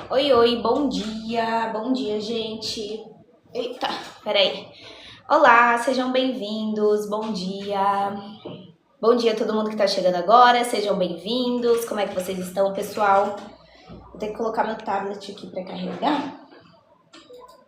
Oi, oi, bom dia, gente. Eita, peraí. Olá, sejam bem-vindos, bom dia. Bom dia a todo mundo que tá chegando agora, sejam bem-vindos. Como é que vocês estão, pessoal? Vou ter que colocar meu tablet aqui pra carregar,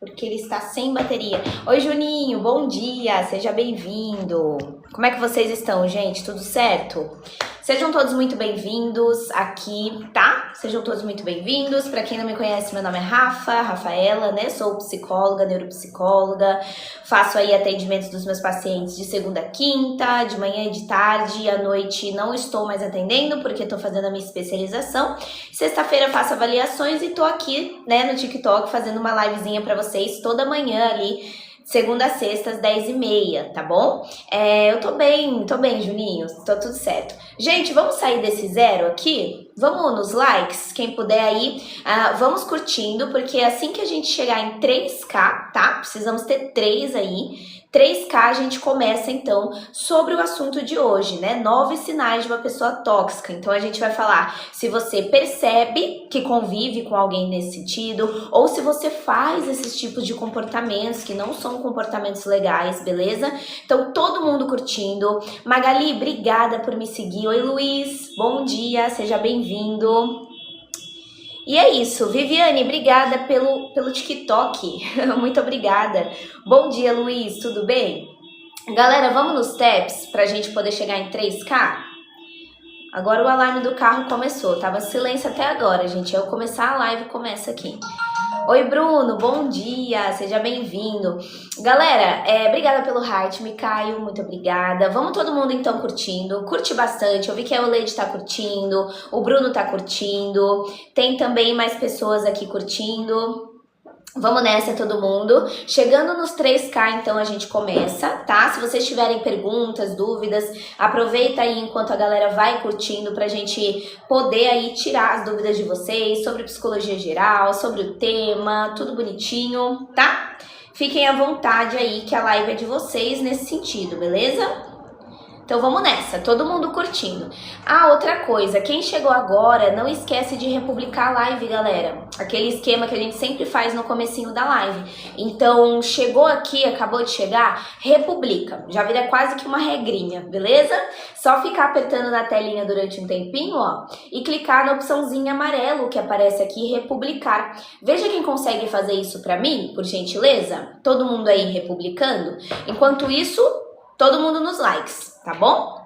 porque ele está sem bateria. Oi, Juninho, bom dia, seja bem-vindo. Como é que vocês estão, gente? Tudo certo? Sejam todos muito bem-vindos aqui, tá? Sejam todos muito bem-vindos. Para quem não me conhece, meu nome é Rafaela, né? Sou psicóloga, neuropsicóloga. Faço aí atendimentos dos meus pacientes de segunda a quinta, de manhã e de tarde. À noite não estou mais atendendo porque estou fazendo a minha especialização. Sexta-feira faço avaliações e tô aqui, né, no TikTok fazendo uma livezinha para vocês toda manhã ali. Segunda a sexta, às 10h30, tá bom? Eu tô bem, Juninho, tô tudo certo. Gente, vamos sair desse zero aqui? Vamos nos likes, quem puder aí, vamos curtindo, porque assim que a gente chegar em 3K, tá? Precisamos ter 3 aí. 3K a gente começa então sobre o assunto de hoje, né? 9 sinais de uma pessoa tóxica. Então a gente vai falar se você percebe que convive com alguém nesse sentido, ou se você faz esses tipos de comportamentos que não são comportamentos legais, beleza? Então todo mundo curtindo. Magali, obrigada por me seguir. Oi, Luiz, bom dia, seja bem-vindo. E é isso, Viviane, obrigada pelo TikTok, muito obrigada. Bom dia, Luiz, tudo bem? Galera, vamos nos taps pra gente poder chegar em 3K? Agora o alarme do carro começou, tava silêncio até agora, gente. Eu começar a live, começa aqui. Oi, Bruno, bom dia, seja bem-vindo. Galera, obrigada pelo heart, Micaio, muito obrigada. Vamos todo mundo então curtindo, curte bastante. Eu vi que a Euleide tá curtindo, o Bruno tá curtindo, tem também mais pessoas aqui curtindo. Vamos nessa, todo mundo. Chegando nos 3K, então, a gente começa, tá? Se vocês tiverem perguntas, dúvidas, aproveita aí enquanto a galera vai curtindo pra gente poder aí tirar as dúvidas de vocês sobre psicologia geral, sobre o tema, tudo bonitinho, tá? Fiquem à vontade aí que a live é de vocês nesse sentido, beleza? Então vamos nessa, todo mundo curtindo. Outra coisa, quem chegou agora, não esquece de republicar a live, galera. Aquele esquema que a gente sempre faz no comecinho da live. Então, chegou aqui, acabou de chegar, republica. Já vira quase que uma regrinha, beleza? Só ficar apertando na telinha durante um tempinho, ó, e clicar na opçãozinha amarelo que aparece aqui, republicar. Veja quem consegue fazer isso pra mim, por gentileza. Todo mundo aí republicando. Enquanto isso, todo mundo nos likes, tá bom?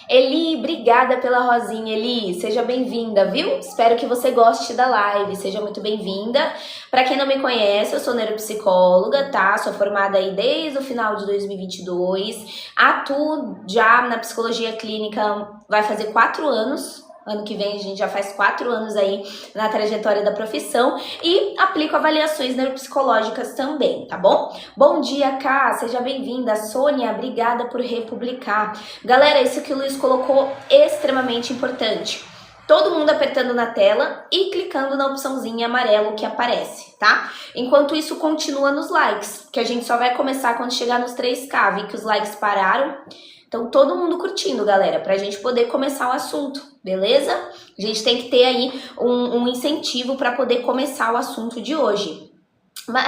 Eli, obrigada pela rosinha, Eli. Seja bem-vinda, viu? Espero que você goste da live. Seja muito bem-vinda. Para quem não me conhece, eu sou neuropsicóloga, tá? Sou formada aí desde o final de 2022. Atuo já na psicologia clínica, vai fazer 4 anos. Ano que vem a gente já faz 4 anos aí na trajetória da profissão e aplico avaliações neuropsicológicas também, tá bom? Bom dia, Ká, seja bem-vinda. Sônia, obrigada por republicar. Galera, isso que o Luiz colocou é extremamente importante. Todo mundo apertando na tela e clicando na opçãozinha amarelo que aparece, tá? Enquanto isso, continua nos likes, que a gente só vai começar quando chegar nos 3K. Vi que os likes pararam. Então, todo mundo curtindo, galera, pra gente poder começar o assunto, beleza? A gente tem que ter aí um incentivo pra poder começar o assunto de hoje.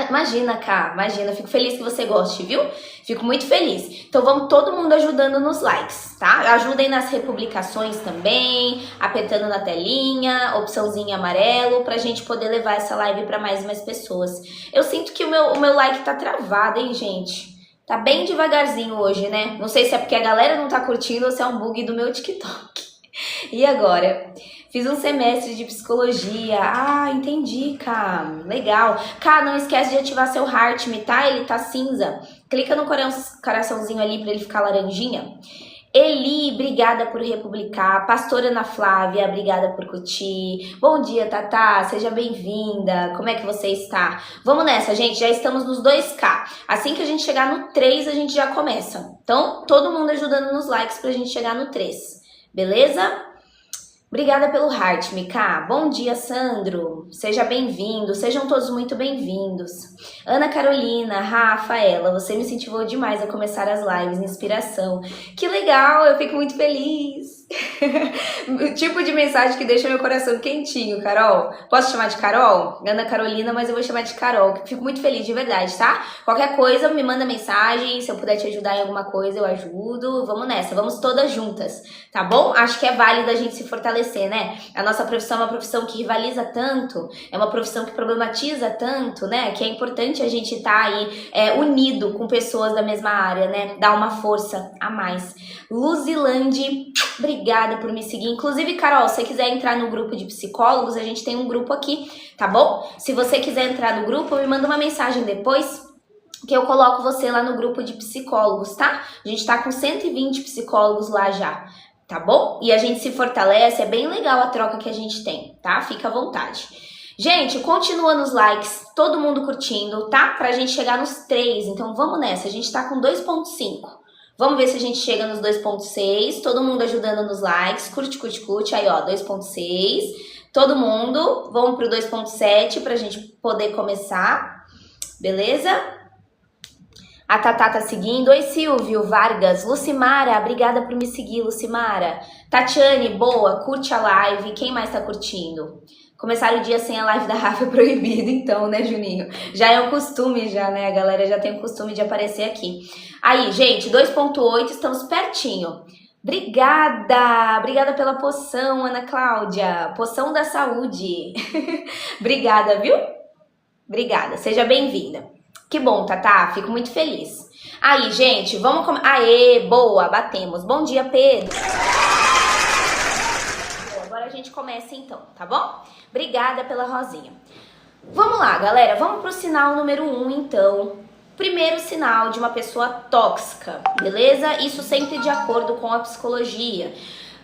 Imagina, Ká, imagina, fico feliz que você goste, viu? Fico muito feliz. Então, vamos todo mundo ajudando nos likes, tá? Ajudem nas republicações também, apertando na telinha, opçãozinha amarelo, pra gente poder levar essa live pra mais e mais pessoas. Eu sinto que o meu like tá travado, hein, gente? Tá bem devagarzinho hoje, né? Não sei se é porque a galera não tá curtindo ou se é um bug do meu TikTok. E agora? Fiz um semestre de psicologia. Entendi, Ká. Legal. Ká, não esquece de ativar seu heart me, tá? Ele tá cinza. Clica no coraçãozinho ali pra ele ficar laranjinha. Eli, obrigada por republicar. Pastora Ana Flávia, obrigada por curtir. Bom dia, Tatá, seja bem-vinda. Como é que você está? Vamos nessa, gente, já estamos nos 2K. Assim que a gente chegar no 3, a gente já começa. Então, todo mundo ajudando nos likes pra gente chegar no 3. Beleza? Obrigada pelo heart, Mika. Bom dia, Sandro. Seja bem-vindo. Sejam todos muito bem-vindos. Ana Carolina, Rafaela, você me incentivou demais a começar as lives, inspiração. Que legal, eu fico muito feliz. O tipo de mensagem que deixa meu coração quentinho, Carol. Posso chamar de Carol? Ana Carolina, mas eu vou chamar de Carol. Fico muito feliz, de verdade, tá? Qualquer coisa, me manda mensagem. Se eu puder te ajudar em alguma coisa, eu ajudo. Vamos nessa, vamos todas juntas, tá bom? Acho que é válido a gente se fortalecer, né? A nossa profissão é uma profissão que rivaliza tanto, é uma profissão que problematiza tanto, né? Que é importante a gente estar aí unido com pessoas da mesma área, né? Dar uma força a mais. Luzilande, obrigada por me seguir. Inclusive, Carol, se você quiser entrar no grupo de psicólogos, a gente tem um grupo aqui, tá bom? Se você quiser entrar no grupo, me manda uma mensagem depois que eu coloco você lá no grupo de psicólogos, tá? A gente tá com 120 psicólogos lá já, tá bom? E a gente se fortalece, é bem legal a troca que a gente tem, tá? Fica à vontade. Gente, continua nos likes, todo mundo curtindo, tá? Pra gente chegar nos 3, então vamos nessa, a gente tá com 2.5. Vamos ver se a gente chega nos 2.6, todo mundo ajudando nos likes, curte, aí ó, 2.6, todo mundo, vamos pro 2.7 pra gente poder começar, beleza? A Tatá tá seguindo, oi Silvio, Vargas, Lucimara, obrigada por me seguir, Lucimara. Tatiane, boa, curte a live, quem mais tá curtindo? Começar o dia sem a live da Rafa é proibido, então, né, Juninho? Já é um costume, já, né? A galera já tem o costume de aparecer aqui. Aí, gente, 2.8, estamos pertinho. Obrigada pela poção, Ana Cláudia. Poção da saúde. Obrigada, viu? Obrigada, seja bem-vinda. Que bom, Tatá, fico muito feliz. Aí, gente, vamos... Aê, boa, batemos. Bom dia, Pedro. Agora a gente começa então, tá bom? Obrigada pela rosinha. Vamos lá, galera, vamos pro sinal número 1, então. Primeiro sinal de uma pessoa tóxica, beleza? Isso sempre de acordo com a psicologia.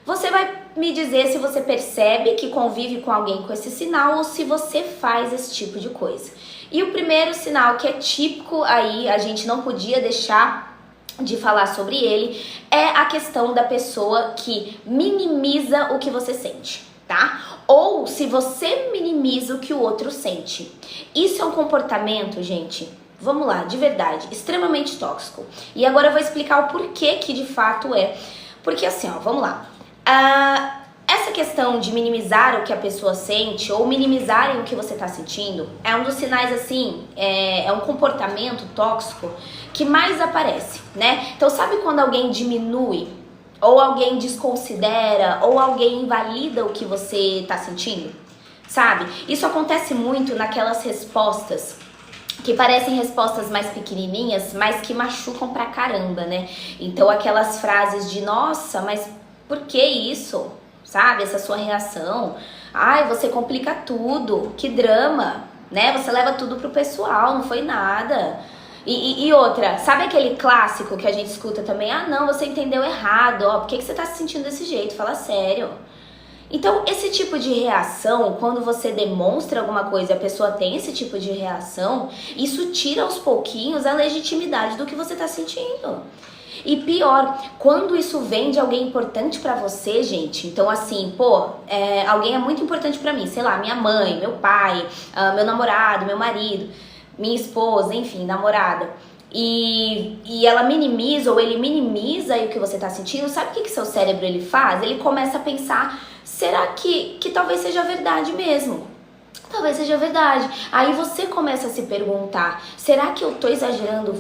Você vai me dizer se você percebe que convive com alguém com esse sinal ou se você faz esse tipo de coisa. E o primeiro sinal que é típico aí, a gente não podia deixar de falar sobre ele, é a questão da pessoa que minimiza o que você sente, tá? Ou se você minimiza o que o outro sente. Isso é um comportamento, gente, vamos lá, de verdade, extremamente tóxico. E agora eu vou explicar o porquê que de fato é. Porque assim, ó, vamos lá. Essa questão de minimizar o que a pessoa sente ou minimizarem o que você tá sentindo é um dos sinais, assim, é um comportamento tóxico que mais aparece, né? Então sabe quando alguém diminui, ou alguém desconsidera, ou alguém invalida o que você tá sentindo? Sabe? Isso acontece muito naquelas respostas que parecem respostas mais pequenininhas, mas que machucam pra caramba, né? Então aquelas frases de, nossa, mas por que isso? Sabe? Essa sua reação. Ai, você complica tudo, que drama, né? Você leva tudo pro pessoal, não foi nada. E outra, sabe aquele clássico que a gente escuta também? Ah, não, você entendeu errado, ó, por que você tá se sentindo desse jeito? Fala sério. Então, esse tipo de reação, quando você demonstra alguma coisa e a pessoa tem esse tipo de reação, isso tira aos pouquinhos a legitimidade do que você tá sentindo. E pior, quando isso vem de alguém importante pra você, gente, então assim, pô, alguém é muito importante pra mim, sei lá, minha mãe, meu pai, meu namorado, meu marido, minha esposa, enfim, namorada, e ela minimiza ou ele minimiza aí o que você tá sentindo, sabe o que seu cérebro ele faz? Ele começa a pensar, será que talvez seja verdade mesmo? Talvez seja verdade. Aí você começa a se perguntar, será que eu tô exagerando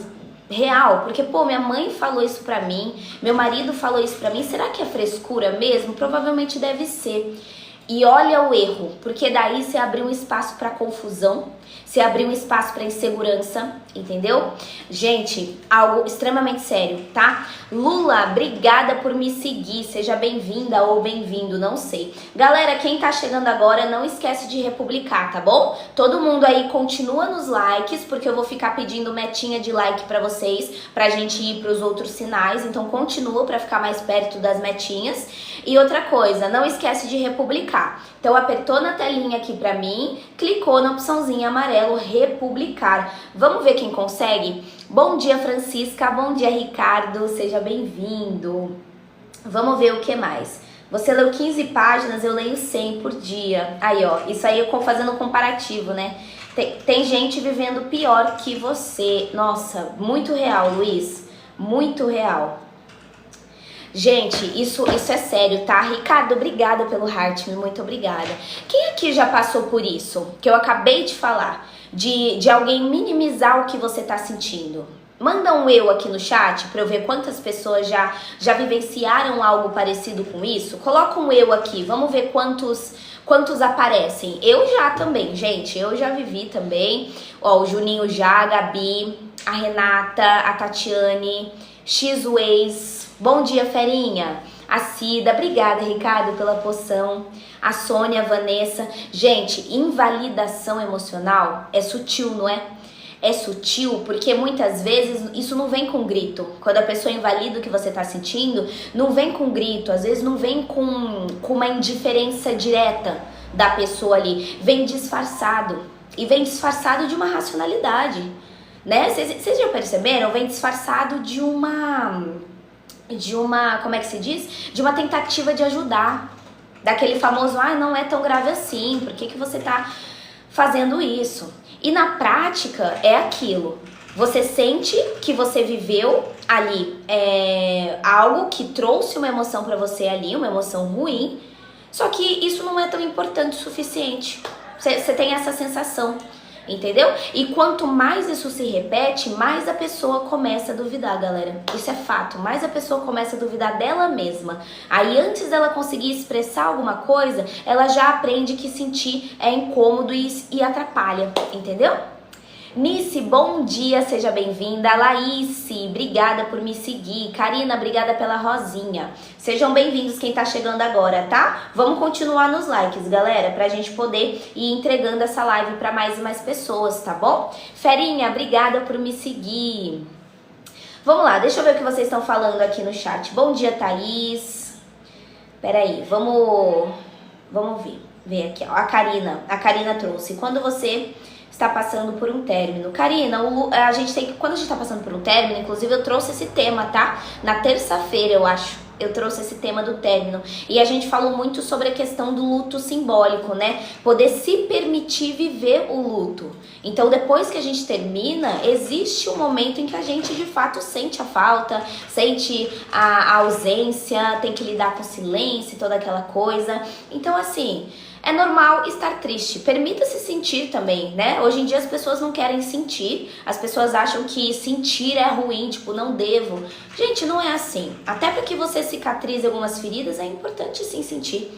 real? Porque, pô, minha mãe falou isso pra mim, meu marido falou isso pra mim, será que é frescura mesmo? Provavelmente deve ser. E olha o erro, porque daí você abriu um espaço pra confusão, você abriu um espaço para insegurança, entendeu? Gente, algo extremamente sério, tá? Lula, obrigada por me seguir, seja bem-vinda ou bem-vindo, não sei. Galera, quem tá chegando agora, não esquece de republicar, tá bom? Todo mundo aí continua nos likes, porque eu vou ficar pedindo metinha de like pra vocês, pra gente ir pros outros sinais, então continua pra ficar mais perto das metinhas. E outra coisa, não esquece de republicar. Então apertou na telinha aqui pra mim, clicou na opçãozinha amarelo, republicar. Vamos ver quem consegue? Bom dia, Francisca, bom dia, Ricardo, seja bem-vindo. Vamos ver o que mais. Você leu 15 páginas, eu leio 100 por dia. Aí, ó, isso aí eu fazendo um comparativo, né? Tem gente vivendo pior que você. Nossa, muito real, Luiz, muito real. Gente, isso é sério, tá? Ricardo, obrigada pelo heart, muito obrigada. Quem aqui já passou por isso? Que eu acabei de falar, de alguém minimizar o que você tá sentindo. Manda um eu aqui no chat pra eu ver quantas pessoas já vivenciaram algo parecido com isso. Coloca um eu aqui, vamos ver quantos aparecem. Eu já também, gente, eu já vivi também. Ó, o Juninho já, a Gabi, a Renata, a Tatiane, X-Ways. Bom dia, Ferinha. A Cida, obrigada, Ricardo, pela poção. A Sônia, a Vanessa. Gente, invalidação emocional é sutil, não é? É sutil porque muitas vezes isso não vem com grito. Quando a pessoa invalida o que você tá sentindo, não vem com grito. Às vezes não vem com uma indiferença direta da pessoa ali. Vem disfarçado. E vem disfarçado de uma racionalidade, né? Vocês já perceberam? Vem disfarçado de uma, como é que se diz? De uma tentativa de ajudar. Daquele famoso, não é tão grave assim, por que você tá fazendo isso? E na prática é aquilo. Você sente que você viveu ali algo que trouxe uma emoção pra você ali, uma emoção ruim, só que isso não é tão importante o suficiente. Você tem essa sensação, entendeu? E quanto mais isso se repete, mais a pessoa começa a duvidar, galera. Isso é fato, mais a pessoa começa a duvidar dela mesma. Aí antes dela conseguir expressar alguma coisa, ela já aprende que sentir é incômodo e atrapalha, entendeu? Nice, bom dia, seja bem-vinda. Laís, obrigada por me seguir. Karina, obrigada pela rosinha. Sejam bem-vindos quem tá chegando agora, tá? Vamos continuar nos likes, galera, pra gente poder ir entregando essa live pra mais e mais pessoas, tá bom? Ferinha, obrigada por me seguir. Vamos lá, deixa eu ver o que vocês estão falando aqui no chat. Bom dia, Thaís. Peraí, vamos ver aqui, ó. A Karina trouxe. Quando você está passando por um término. Karina, quando a gente está passando por um término, inclusive eu trouxe esse tema, tá? Na terça-feira, eu acho, eu trouxe esse tema do término. E a gente falou muito sobre a questão do luto simbólico, né? Poder se permitir viver o luto. Então, depois que a gente termina, existe um momento em que a gente, de fato, sente a falta, sente a ausência, tem que lidar com o silêncio e toda aquela coisa. Então, assim, é normal estar triste, permita-se sentir também, né? Hoje em dia as pessoas não querem sentir, as pessoas acham que sentir é ruim, tipo, não devo. Gente, não é assim. Até para que você cicatrize algumas feridas, é importante sim sentir.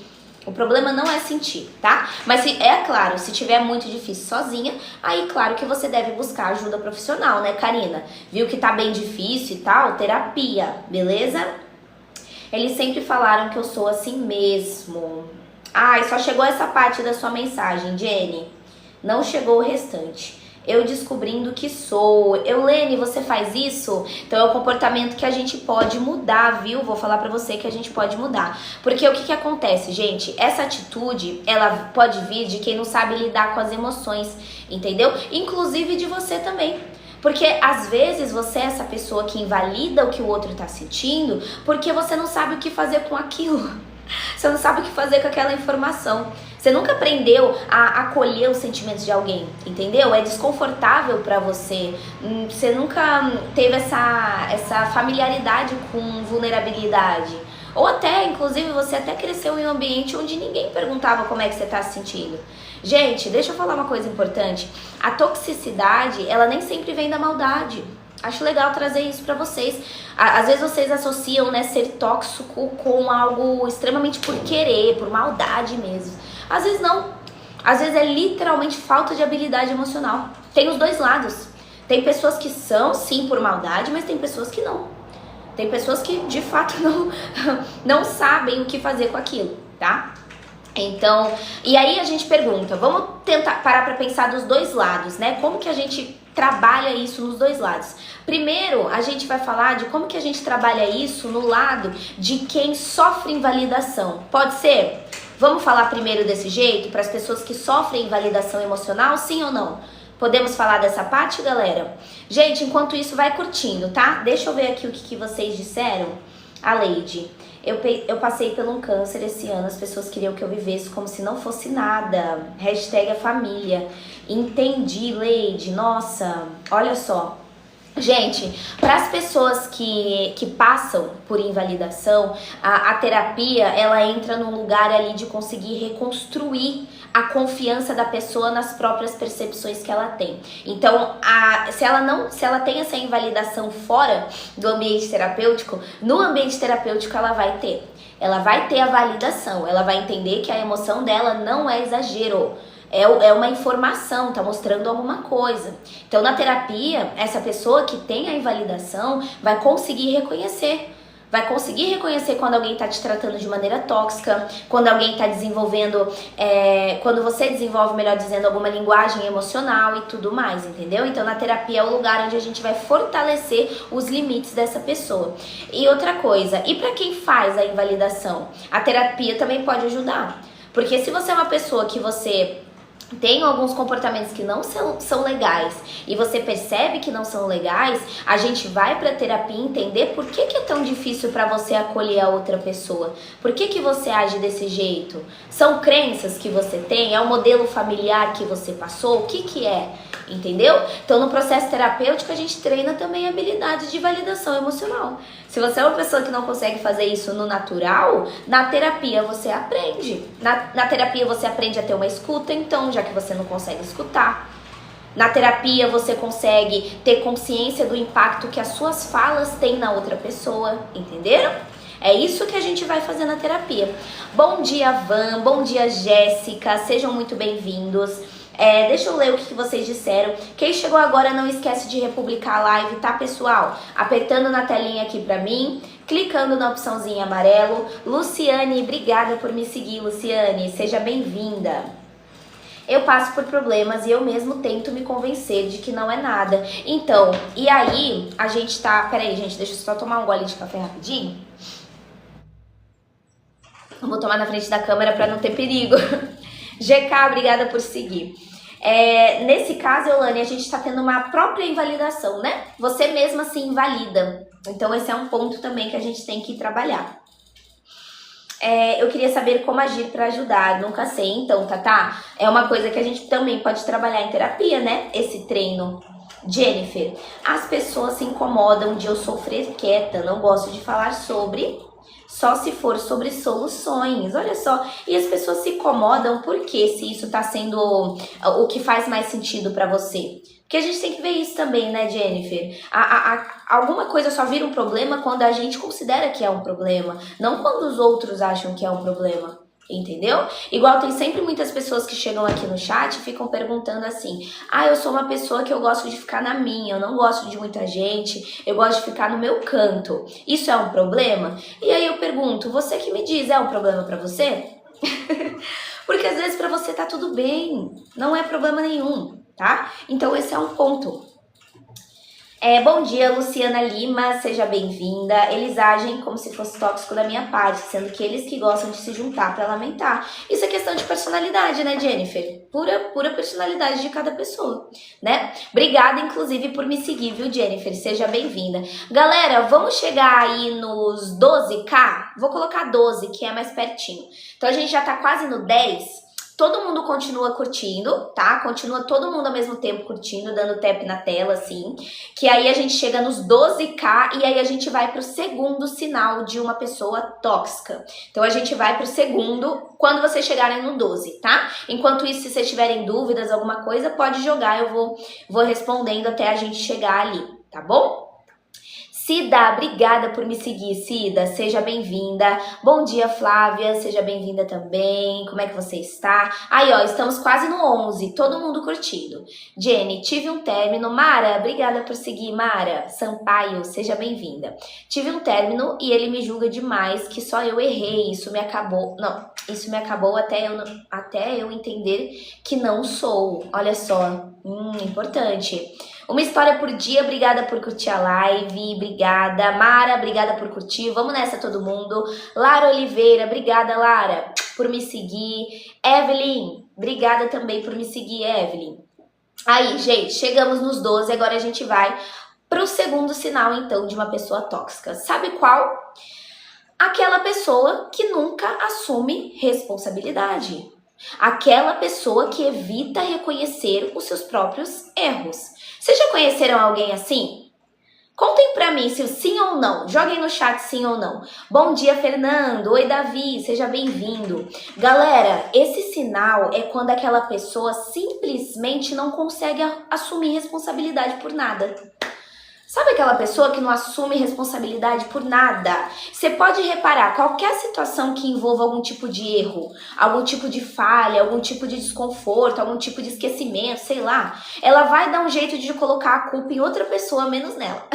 O problema não é sentir, tá? Mas é claro, se tiver muito difícil sozinha, aí claro que você deve buscar ajuda profissional, né, Karina? Viu que tá bem difícil e tal? Terapia, beleza? Eles sempre falaram que eu sou assim mesmo. Ai, só chegou essa parte da sua mensagem, Jenny. Não chegou o restante. Eu descobrindo que sou. Eulene, você faz isso? Então é o comportamento que a gente pode mudar, viu? Vou falar pra você que a gente pode mudar. Porque o que acontece, gente? Essa atitude, ela pode vir de quem não sabe lidar com as emoções, entendeu? Inclusive de você também. Porque às vezes você é essa pessoa que invalida o que o outro tá sentindo porque você não sabe o que fazer com aquilo. Você não sabe o que fazer com aquela informação. Você nunca aprendeu a acolher os sentimentos de alguém, entendeu? É desconfortável pra você. Você nunca teve essa familiaridade com vulnerabilidade. Ou até, inclusive, você até cresceu em um ambiente onde ninguém perguntava como é que você tá se sentindo. Gente, deixa eu falar uma coisa importante. A toxicidade, ela nem sempre vem da maldade. Acho legal trazer isso pra vocês. Às vezes vocês associam, né, ser tóxico com algo extremamente por querer, por maldade mesmo. Às vezes não. Às vezes é literalmente falta de habilidade emocional. Tem os dois lados. Tem pessoas que são, sim, por maldade, mas tem pessoas que não. Tem pessoas que, de fato, não sabem o que fazer com aquilo, tá? Então, e aí a gente pergunta, vamos tentar parar pra pensar dos dois lados, né? Como que a gente trabalha isso nos dois lados? Primeiro, a gente vai falar de como que a gente trabalha isso no lado de quem sofre invalidação. Pode ser? Vamos falar primeiro desse jeito, para as pessoas que sofrem invalidação emocional, sim ou não? Podemos falar dessa parte, galera? Gente, enquanto isso, vai curtindo, tá? Deixa eu ver aqui o que vocês disseram. A Leide, eu passei por um câncer esse ano, as pessoas queriam que eu vivesse como se não fosse nada. Hashtag a família. Entendi, Leide, nossa, olha só. Gente, para as pessoas que passam por invalidação, a terapia, ela entra num lugar ali de conseguir reconstruir a confiança da pessoa nas próprias percepções que ela tem. Então, se ela tem essa invalidação fora do ambiente terapêutico, no ambiente terapêutico ela vai ter. Ela vai ter a validação, ela vai entender que a emoção dela não é exagero. É uma informação, tá mostrando alguma coisa. Então, na terapia, essa pessoa que tem a invalidação vai conseguir reconhecer. Vai conseguir reconhecer quando alguém tá te tratando de maneira tóxica, quando alguém tá desenvolvendo, quando você desenvolve, melhor dizendo, alguma linguagem emocional e tudo mais, entendeu? Então, na terapia é o lugar onde a gente vai fortalecer os limites dessa pessoa. E outra coisa, e para quem faz a invalidação? A terapia também pode ajudar. Porque se você é uma pessoa que você tem alguns comportamentos que não são legais e você percebe que não são legais, a gente vai pra terapia entender por que é tão difícil pra você acolher a outra pessoa. Por que você age desse jeito? São crenças que você tem? É o modelo familiar que você passou? O que é? Entendeu? Então, no processo terapêutico, a gente treina também a habilidade de validação emocional. Se você é uma pessoa que não consegue fazer isso no natural, na terapia você aprende. Na terapia você aprende a ter uma escuta, então, já que você não consegue escutar. Na terapia você consegue ter consciência do impacto que as suas falas têm na outra pessoa, entenderam? É isso que a gente vai fazer na terapia. Bom dia, Van, bom dia, Jéssica, sejam muito bem-vindos. Deixa eu ler o que vocês disseram. Quem chegou agora não esquece de republicar a live, tá, pessoal? Apertando na telinha aqui pra mim, clicando na opçãozinha amarelo. Luciane, obrigada por me seguir, Luciane, seja bem-vinda. Eu passo por problemas e eu mesmo tento me convencer de que não é nada. Então, e aí a gente tá... Peraí, gente, deixa eu só tomar um gole de café rapidinho. Eu vou tomar na frente da câmera pra não ter perigo. GK, obrigada por seguir. Nesse caso, Eulane, a gente tá tendo uma própria invalidação, né? Você mesma se invalida. Então, esse é um ponto também que a gente tem que trabalhar. Eu queria saber como agir para ajudar. Nunca sei. Então, Tatá, é uma coisa que a gente também pode trabalhar em terapia, né? Esse treino. Jennifer, as pessoas se incomodam de eu sofrer quieta, não gosto de falar sobre... Só se for sobre soluções, olha só. E as pessoas se incomodam porque se isso tá sendo o que faz mais sentido pra você. Porque a gente tem que ver isso também, né, Jennifer? Alguma coisa só vira um problema quando a gente considera que é um problema, não quando os outros acham que é um problema. Entendeu? Igual tem sempre muitas pessoas que chegam aqui no chat e ficam perguntando assim: eu sou uma pessoa que eu gosto de ficar na minha, eu não gosto de muita gente, eu gosto de ficar no meu canto. Isso é um problema? E aí eu pergunto, você que me diz, é um problema pra você? Porque às vezes pra você tá tudo bem, não é problema nenhum, tá? Então esse é um ponto. Bom dia, Luciana Lima, seja bem-vinda. Eles agem como se fosse tóxico da minha parte, sendo que eles que gostam de se juntar pra lamentar. Isso é questão de personalidade, né, Jennifer? Pura personalidade de cada pessoa, né? Obrigada, inclusive, por me seguir, viu, Jennifer? Seja bem-vinda. Galera, vamos chegar aí nos 12k? Vou colocar 12, que é mais pertinho. Então, a gente já tá quase no 10. Todo mundo continua curtindo, tá? Continua todo mundo ao mesmo tempo curtindo, dando tap na tela, assim. Que aí a gente chega nos 12k e aí a gente vai pro segundo sinal de uma pessoa tóxica. Então a gente vai pro segundo quando vocês chegarem no 12, tá? Enquanto isso, se vocês tiverem dúvidas, alguma coisa, pode jogar. Eu vou respondendo até a gente chegar ali, tá bom? Cida, obrigada por me seguir, Cida, seja bem-vinda. Bom dia, Flávia, seja bem-vinda também. Como é que você está? Aí, ó, estamos quase no 11, todo mundo curtindo. Jenny, tive um término. Mara, obrigada por seguir, Mara. Sampaio, seja bem-vinda. Tive um término e ele me julga demais, que só eu errei. Isso me acabou até eu entender que não sou. Olha só, importante. Uma história por dia, obrigada por curtir a live, obrigada. Mara, obrigada por curtir, vamos nessa todo mundo. Lara Oliveira, obrigada, Lara, por me seguir. Evelyn, obrigada também por me seguir, Evelyn. Aí, gente, chegamos nos 12, agora a gente vai pro segundo sinal, então, de uma pessoa tóxica. Sabe qual? Aquela pessoa que nunca assume responsabilidade. Aquela pessoa que evita reconhecer os seus próprios erros. Vocês já conheceram alguém assim? Contem pra mim se sim ou não. Joguem no chat sim ou não. Bom dia, Fernando. Oi, Davi. Seja bem-vindo. Galera, esse sinal é quando aquela pessoa simplesmente não consegue assumir responsabilidade por nada. Sabe aquela pessoa que não assume responsabilidade por nada? Você pode reparar, qualquer situação que envolva algum tipo de erro, algum tipo de falha, algum tipo de desconforto, algum tipo de esquecimento, sei lá, ela vai dar um jeito de colocar a culpa em outra pessoa, menos nela.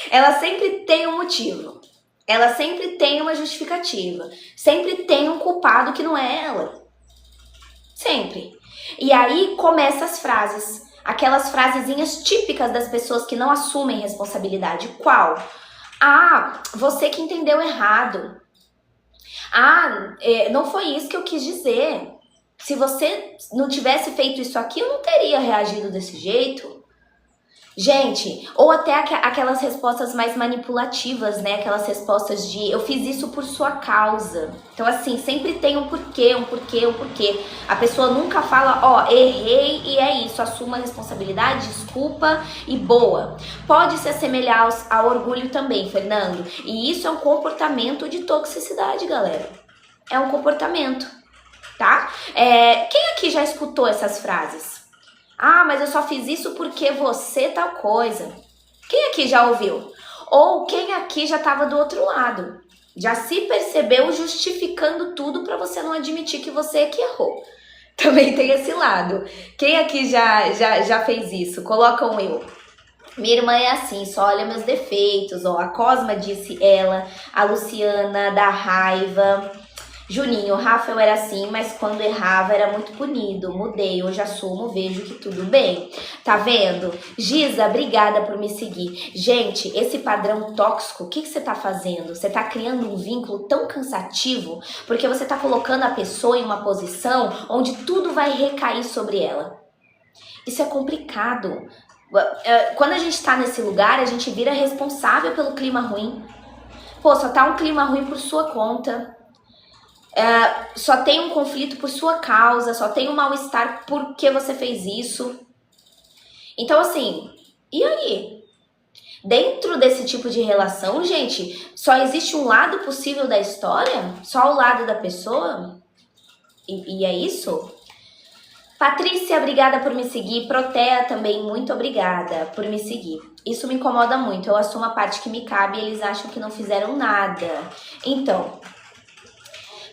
Ela sempre tem um motivo, ela sempre tem uma justificativa, sempre tem um culpado que não é ela. Sempre. E aí começam as frases. Aquelas frasezinhas típicas das pessoas que não assumem responsabilidade. Qual? Ah, você que entendeu errado. Ah, não foi isso que eu quis dizer. Se você não tivesse feito isso aqui, eu não teria reagido desse jeito. Gente, ou até aquelas respostas mais manipulativas, né? Aquelas respostas de eu fiz isso por sua causa. Então, assim, sempre tem um porquê, um porquê, um porquê. A pessoa nunca fala, ó, errei e é isso, assuma a responsabilidade, desculpa e boa. Pode se assemelhar ao orgulho também, Fernando. E isso é um comportamento de toxicidade, galera. É um comportamento, tá? Quem aqui já escutou essas frases? Ah, mas eu só fiz isso porque você tal coisa. Quem aqui já ouviu? Ou quem aqui já estava do outro lado? Já se percebeu justificando tudo para você não admitir que você é que errou. Também tem esse lado. Quem aqui já fez isso? Coloca um eu. Minha irmã é assim, só olha meus defeitos. Ó, a Cosma disse ela, a Luciana da raiva. Juninho, o Rafael era assim, mas quando errava era muito punido. Mudei, hoje assumo, vejo que tudo bem. Tá vendo? Giza, obrigada por me seguir. Gente, esse padrão tóxico, o que você tá fazendo? Você tá criando um vínculo tão cansativo porque você tá colocando a pessoa em uma posição onde tudo vai recair sobre ela. Isso é complicado. Quando a gente tá nesse lugar, a gente vira responsável pelo clima ruim. Pô, só tá um clima ruim por sua conta. Só tem um conflito por sua causa, só tem um mal-estar porque você fez isso. Então, assim, e aí? Dentro desse tipo de relação, gente, só existe um lado possível da história? Só o lado da pessoa? E é isso? Patrícia, obrigada por me seguir. Protea também, muito obrigada por me seguir. Isso me incomoda muito. Eu assumo a parte que me cabe e eles acham que não fizeram nada. Então,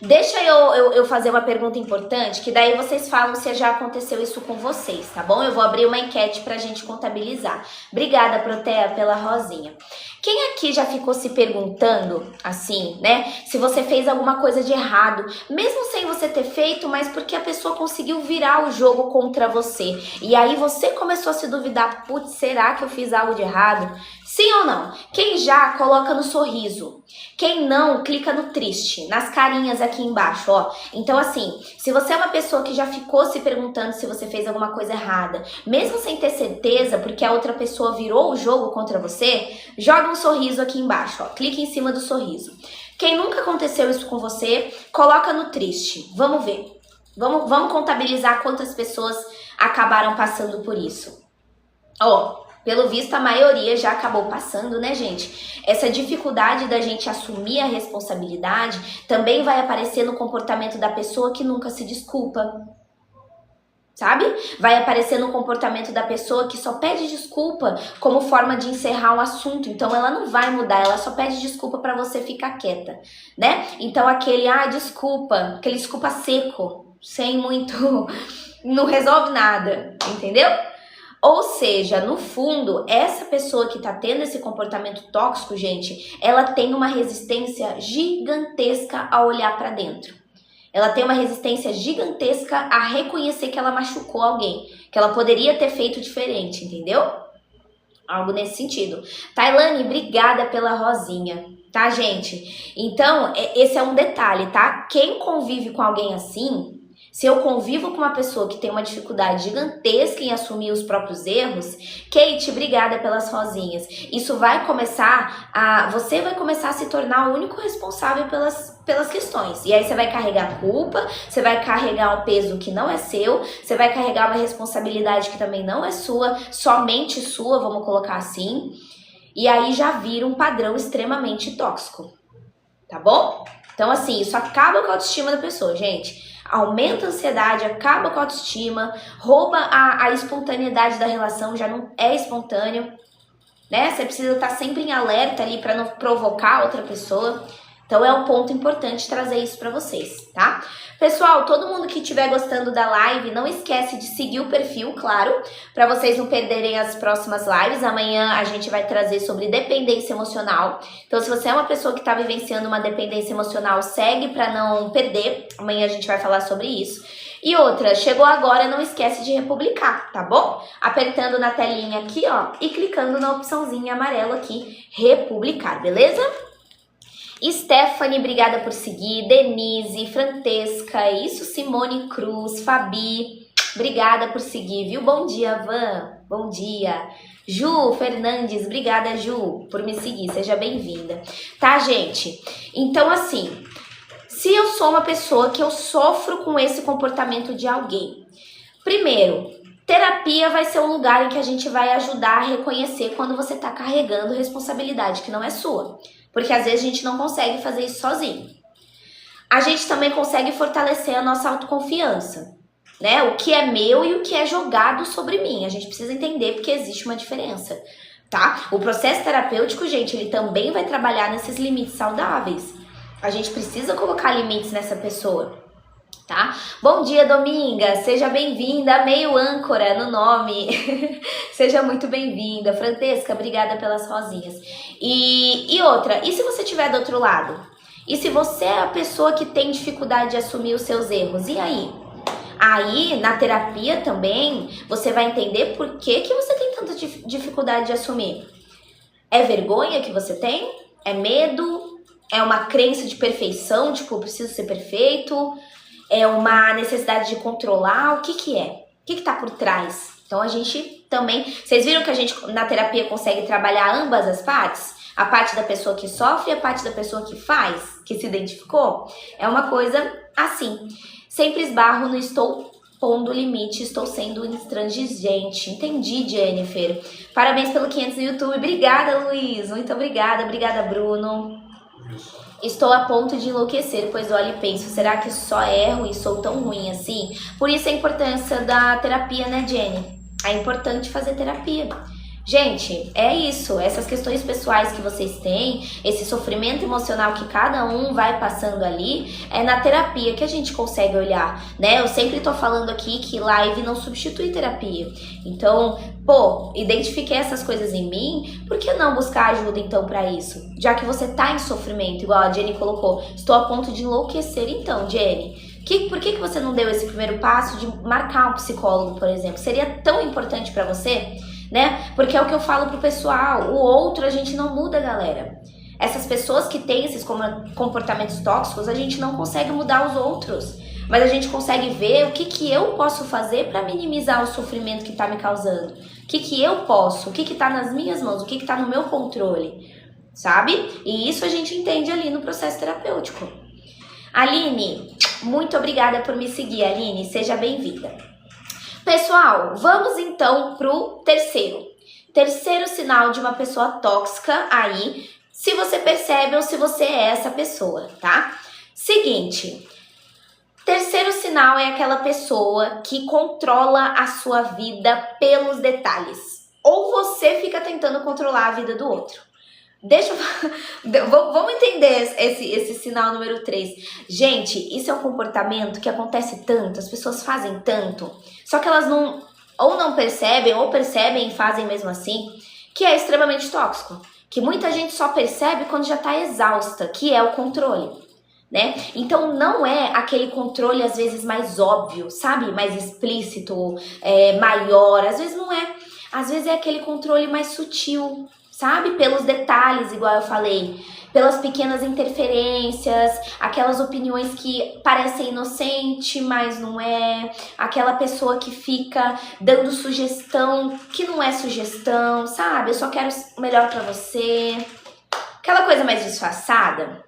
deixa eu fazer uma pergunta importante, que daí vocês falam se já aconteceu isso com vocês, tá bom? Eu vou abrir uma enquete pra gente contabilizar. Obrigada, Protea, pela rosinha. Quem aqui já ficou se perguntando, assim, né, se você fez alguma coisa de errado, mesmo sem você ter feito, mas porque a pessoa conseguiu virar o jogo contra você, e aí você começou a se duvidar, putz, será que eu fiz algo de errado? Sim ou não? Quem já, coloca no sorriso. Quem não, clica no triste, nas carinhas aqui embaixo, ó. Então, assim, se você é uma pessoa que já ficou se perguntando se você fez alguma coisa errada, mesmo sem ter certeza, porque a outra pessoa virou o jogo contra você, joga um sorriso aqui embaixo, ó. Clica em cima do sorriso. Quem nunca aconteceu isso com você, coloca no triste. Vamos ver. Vamos contabilizar quantas pessoas acabaram passando por isso. Ó, pelo visto a maioria já acabou passando, né, gente? Essa dificuldade da gente assumir a responsabilidade também vai aparecer no comportamento da pessoa que nunca se desculpa. Sabe? Vai aparecer no comportamento da pessoa que só pede desculpa como forma de encerrar um assunto. Então ela não vai mudar, ela só pede desculpa pra você ficar quieta, né? Então aquele desculpa, aquele desculpa seco, sem muito, não resolve nada, entendeu? Ou seja, no fundo, essa pessoa que tá tendo esse comportamento tóxico, gente, ela tem uma resistência gigantesca a olhar pra dentro. Ela tem uma resistência gigantesca a reconhecer que ela machucou alguém, que ela poderia ter feito diferente, entendeu? Algo nesse sentido. Tailane, obrigada pela rosinha, tá, gente? Então, esse é um detalhe, tá? Quem convive com alguém assim, Se eu convivo com uma pessoa que tem uma dificuldade gigantesca em assumir os próprios erros, Kate, obrigada pelas rosinhas. Isso vai começar você vai começar a se tornar o único responsável pelas questões. E aí você vai carregar culpa, você vai carregar um peso que não é seu, você vai carregar uma responsabilidade que também não é sua, somente sua, vamos colocar assim. E aí já vira um padrão extremamente tóxico, tá bom? Então assim, isso acaba com a autoestima da pessoa, gente. Aumenta a ansiedade, acaba com a autoestima, rouba a espontaneidade da relação, já não é espontâneo, né? Você precisa estar sempre em alerta ali para não provocar outra pessoa. Então é um ponto importante trazer isso para vocês, tá? Pessoal, todo mundo que estiver gostando da live, não esquece de seguir o perfil, claro, para vocês não perderem as próximas lives. Amanhã a gente vai trazer sobre dependência emocional. Então, se você é uma pessoa que está vivenciando uma dependência emocional, segue para não perder. Amanhã a gente vai falar sobre isso. E outra, chegou agora, não esquece de republicar, tá bom? Apertando na telinha aqui, ó, e clicando na opçãozinha amarela aqui, republicar, beleza? Stephanie, obrigada por seguir. Denise, Francesca, isso, Simone Cruz, Fabi, obrigada por seguir, viu? Bom dia, Van, bom dia. Ju Fernandes, obrigada, Ju, por me seguir, seja bem-vinda. Tá, gente? Então, assim, se eu sou uma pessoa que eu sofro com esse comportamento de alguém, primeiro, terapia vai ser um lugar em que a gente vai ajudar a reconhecer quando você tá carregando responsabilidade que não é sua. Porque às vezes a gente não consegue fazer isso sozinho. A gente também consegue fortalecer a nossa autoconfiança, né? O que é meu e o que é jogado sobre mim. A gente precisa entender porque existe uma diferença, tá? O processo terapêutico, gente, ele também vai trabalhar nesses limites saudáveis. A gente precisa colocar limites nessa pessoa, tá? Bom dia, Dominga, seja bem-vinda, meio âncora no nome, seja muito bem-vinda. Francesca, obrigada pelas rosinhas. E outra, e se você estiver do outro lado? E se você é a pessoa que tem dificuldade de assumir os seus erros, e aí? Aí, na terapia também, você vai entender por que você tem tanta dificuldade de assumir. É vergonha que você tem? É medo? É uma crença de perfeição, tipo, eu preciso ser perfeito? É uma necessidade de controlar? O que é? O que tá por trás? Então a gente também... Vocês viram que a gente na terapia consegue trabalhar ambas as partes? A parte da pessoa que sofre e a parte da pessoa que faz, que se identificou? É uma coisa assim. Sempre esbarro no estou pondo limite, estou sendo intransigente. Entendi, Jennifer. Parabéns pelo 500 no YouTube. Obrigada, Luiz. Muito obrigada. Obrigada, Bruno. Estou a ponto de enlouquecer, pois olho e penso, será que só erro e sou tão ruim assim? Por isso a importância da terapia, né, Jenny? É importante fazer terapia. Gente, é isso, essas questões pessoais que vocês têm, esse sofrimento emocional que cada um vai passando ali, é na terapia que a gente consegue olhar, né? Eu sempre tô falando aqui que live não substitui terapia. Então, pô, identifiquei essas coisas em mim, por que não buscar ajuda então pra isso? Já que você tá em sofrimento, igual a Jenny colocou, estou a ponto de enlouquecer então, Jenny. Por que você não deu esse primeiro passo de marcar um psicólogo, por exemplo? Seria tão importante pra você? Né? Porque é o que eu falo pro pessoal, o outro a gente não muda, galera. Essas pessoas que têm esses comportamentos tóxicos, a gente não consegue mudar os outros, mas a gente consegue ver o que eu posso fazer para minimizar o sofrimento que tá me causando. O que eu posso, o que tá nas minhas mãos, o que tá no meu controle, sabe? E isso a gente entende ali no processo terapêutico. Aline, muito obrigada por me seguir, Aline, seja bem-vinda. Pessoal, vamos então pro terceiro sinal de uma pessoa tóxica aí, se você percebe ou se você é essa pessoa, tá? Seguinte, terceiro sinal é aquela pessoa que controla a sua vida pelos detalhes, ou você fica tentando controlar a vida do outro. Vamos entender esse sinal número 3. Gente, isso é um comportamento que acontece tanto, as pessoas fazem tanto, só que elas não percebem, ou percebem e fazem mesmo assim, que é extremamente tóxico. Que muita gente só percebe quando já tá exausta, que é o controle, né? Então não é aquele controle às vezes mais óbvio, sabe? Mais explícito, maior, às vezes não é. Às vezes é aquele controle mais sutil, sabe? Pelos detalhes, igual eu falei. pelas pequenas interferências, aquelas opiniões que parecem inocente, mas não é, aquela pessoa que fica dando sugestão que não é sugestão, sabe? Eu só quero o melhor pra você. Aquela coisa mais disfarçada.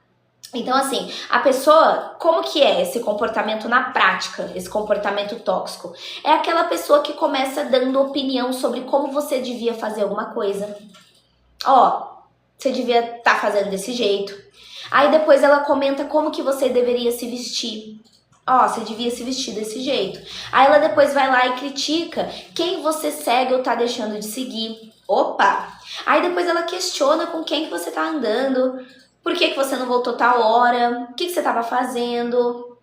Então, assim, a pessoa, como que é esse comportamento na prática, esse comportamento tóxico? É aquela pessoa que começa dando opinião sobre como você devia fazer alguma coisa. Ó, você devia estar fazendo desse jeito. Aí depois ela comenta como que você deveria se vestir. Ó, você devia se vestir desse jeito. Aí ela depois vai lá e critica quem você segue ou tá deixando de seguir. Opa! Aí depois ela questiona com quem que você tá andando. Por que você não voltou tal hora? O que você tava fazendo?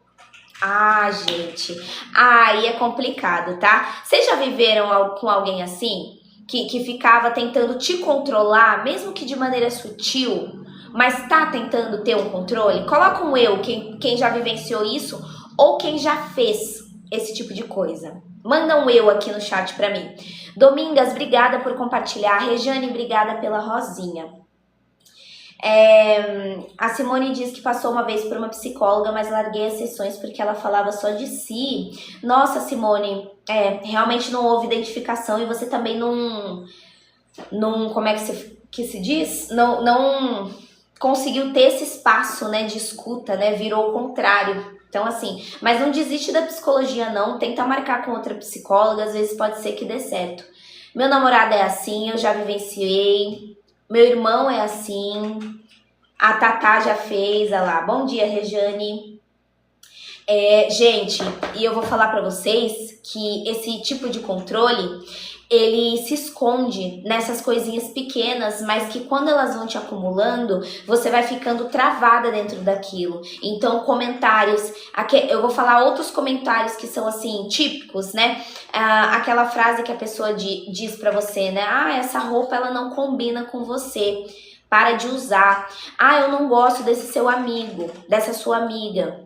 Ah, gente, aí é complicado, tá? Vocês já viveram com alguém assim? Que ficava tentando te controlar, mesmo que de maneira sutil, mas tá tentando ter um controle? Coloca um eu, quem já vivenciou isso ou quem já fez esse tipo de coisa. Manda um eu aqui no chat pra mim. Domingas, obrigada por compartilhar. Rejane, obrigada pela rosinha. A Simone diz que passou uma vez por uma psicóloga, mas larguei as sessões porque ela falava só de si. Nossa, Simone, realmente não houve identificação e você também não como é que se diz? Não conseguiu ter esse espaço, né, de escuta, né, virou o contrário. Então, assim, mas não desiste da psicologia não, tenta marcar com outra psicóloga, às vezes pode ser que dê certo. Meu namorado é assim, eu já vivenciei. Meu irmão é assim, a Tatá já fez, olha lá. Bom dia, Rejane. Gente, e eu vou falar pra vocês que esse tipo de controle, ele se esconde nessas coisinhas pequenas, mas que quando elas vão te acumulando, você vai ficando travada dentro daquilo. Então, comentários, eu vou falar outros comentários que são assim, típicos, né? Aquela frase que a pessoa diz pra você, né? Ah, essa roupa ela não combina com você, para de usar. Ah, eu não gosto desse seu amigo, dessa sua amiga.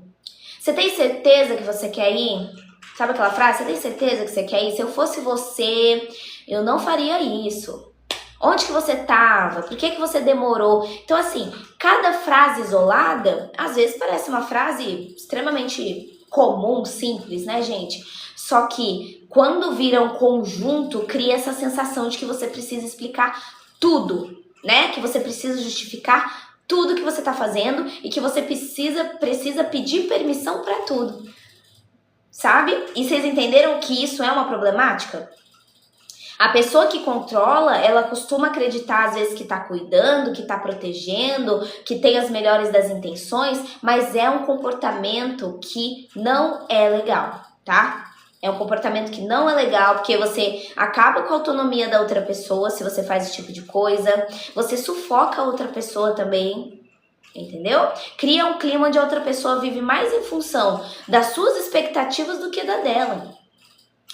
Você tem certeza que você quer ir? Sabe aquela frase? Você tem certeza que você quer ir? Se eu fosse você, eu não faria isso. Onde que você tava? Por que você demorou? Então, assim, cada frase isolada, às vezes parece uma frase extremamente comum, simples, né, gente? Só que quando vira um conjunto, cria essa sensação de que você precisa explicar tudo, né? Que você precisa justificar tudo que você tá fazendo e que você precisa pedir permissão para tudo. Sabe? E vocês entenderam que isso é uma problemática? A pessoa que controla, ela costuma acreditar às vezes que tá cuidando, que tá protegendo, que tem as melhores das intenções, mas é um comportamento que não é legal, tá? É um comportamento que não é legal, porque você acaba com a autonomia da outra pessoa se você faz esse tipo de coisa, você sufoca a outra pessoa também. Entendeu? Cria um clima onde a outra pessoa vive mais em função das suas expectativas do que da dela.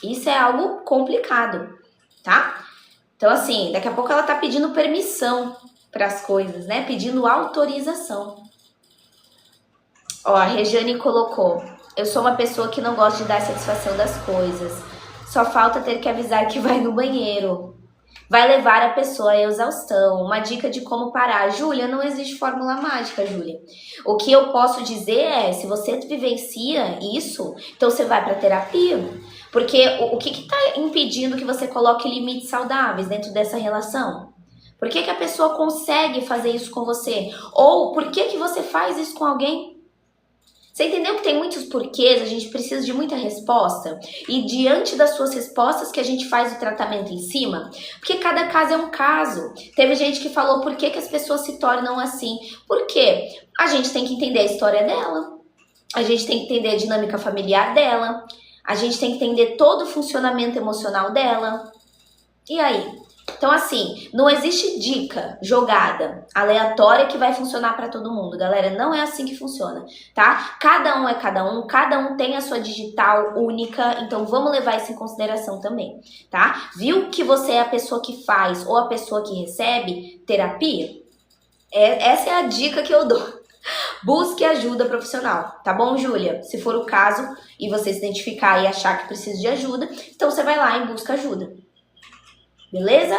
Isso é algo complicado, tá? Então, assim, daqui a pouco ela tá pedindo permissão para as coisas, né? Pedindo autorização. Ó, a Rejane colocou: eu sou uma pessoa que não gosta de dar satisfação das coisas. Só falta ter que avisar que vai no banheiro. Vai levar a pessoa à exaustão. Uma dica de como parar. Júlia, não existe fórmula mágica, Júlia. O que eu posso dizer é, se você vivencia isso, então você vai para terapia. Porque o que está impedindo que você coloque limites saudáveis dentro dessa relação? Por que a pessoa consegue fazer isso com você? Ou por que você faz isso com alguém? Você entendeu que tem muitos porquês, a gente precisa de muita resposta? E diante das suas respostas que a gente faz o tratamento em cima? Porque cada caso é um caso. Teve gente que falou por que as pessoas se tornam assim. Por quê? A gente tem que entender a história dela. A gente tem que entender a dinâmica familiar dela. A gente tem que entender todo o funcionamento emocional dela. E aí? Então, assim, não existe dica jogada, aleatória que vai funcionar para todo mundo, galera. Não é assim que funciona, tá? Cada um é cada um tem a sua digital única, então vamos levar isso em consideração também, tá? Viu que você é a pessoa que faz ou a pessoa que recebe terapia? Essa é a dica que eu dou. Busque ajuda profissional, tá bom, Júlia? Se for o caso e você se identificar e achar que precisa de ajuda, então você vai lá e busca ajuda. Beleza?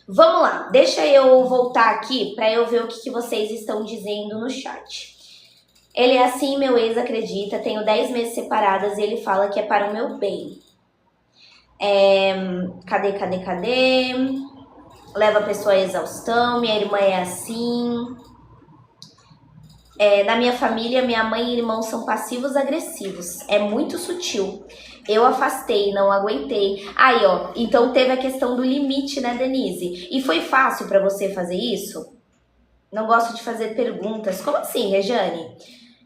Vamos lá, deixa eu voltar aqui para eu ver o que vocês estão dizendo no chat. Ele é assim, meu ex acredita, tenho 10 meses separadas e ele fala que é para o meu bem. Cadê? Leva a pessoa à exaustão, minha irmã é assim. Na minha família, minha mãe e irmão são passivos agressivos. É muito sutil. Eu afastei, não aguentei. Aí, ó, então teve a questão do limite, né, Denise? E foi fácil pra você fazer isso? Não gosto de fazer perguntas. Como assim, Rejane?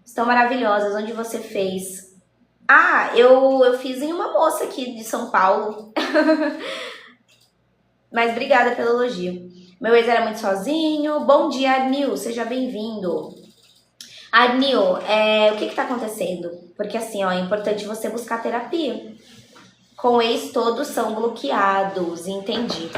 Estão maravilhosas. Onde você fez? Ah, eu fiz em uma moça aqui de São Paulo. Mas obrigada pelo elogio. Meu ex era muito sozinho. Bom dia, Arnil. Seja bem-vindo. Arnil, o que tá acontecendo? Porque assim, ó, é importante você buscar terapia. Com o ex todos são bloqueados, entendi.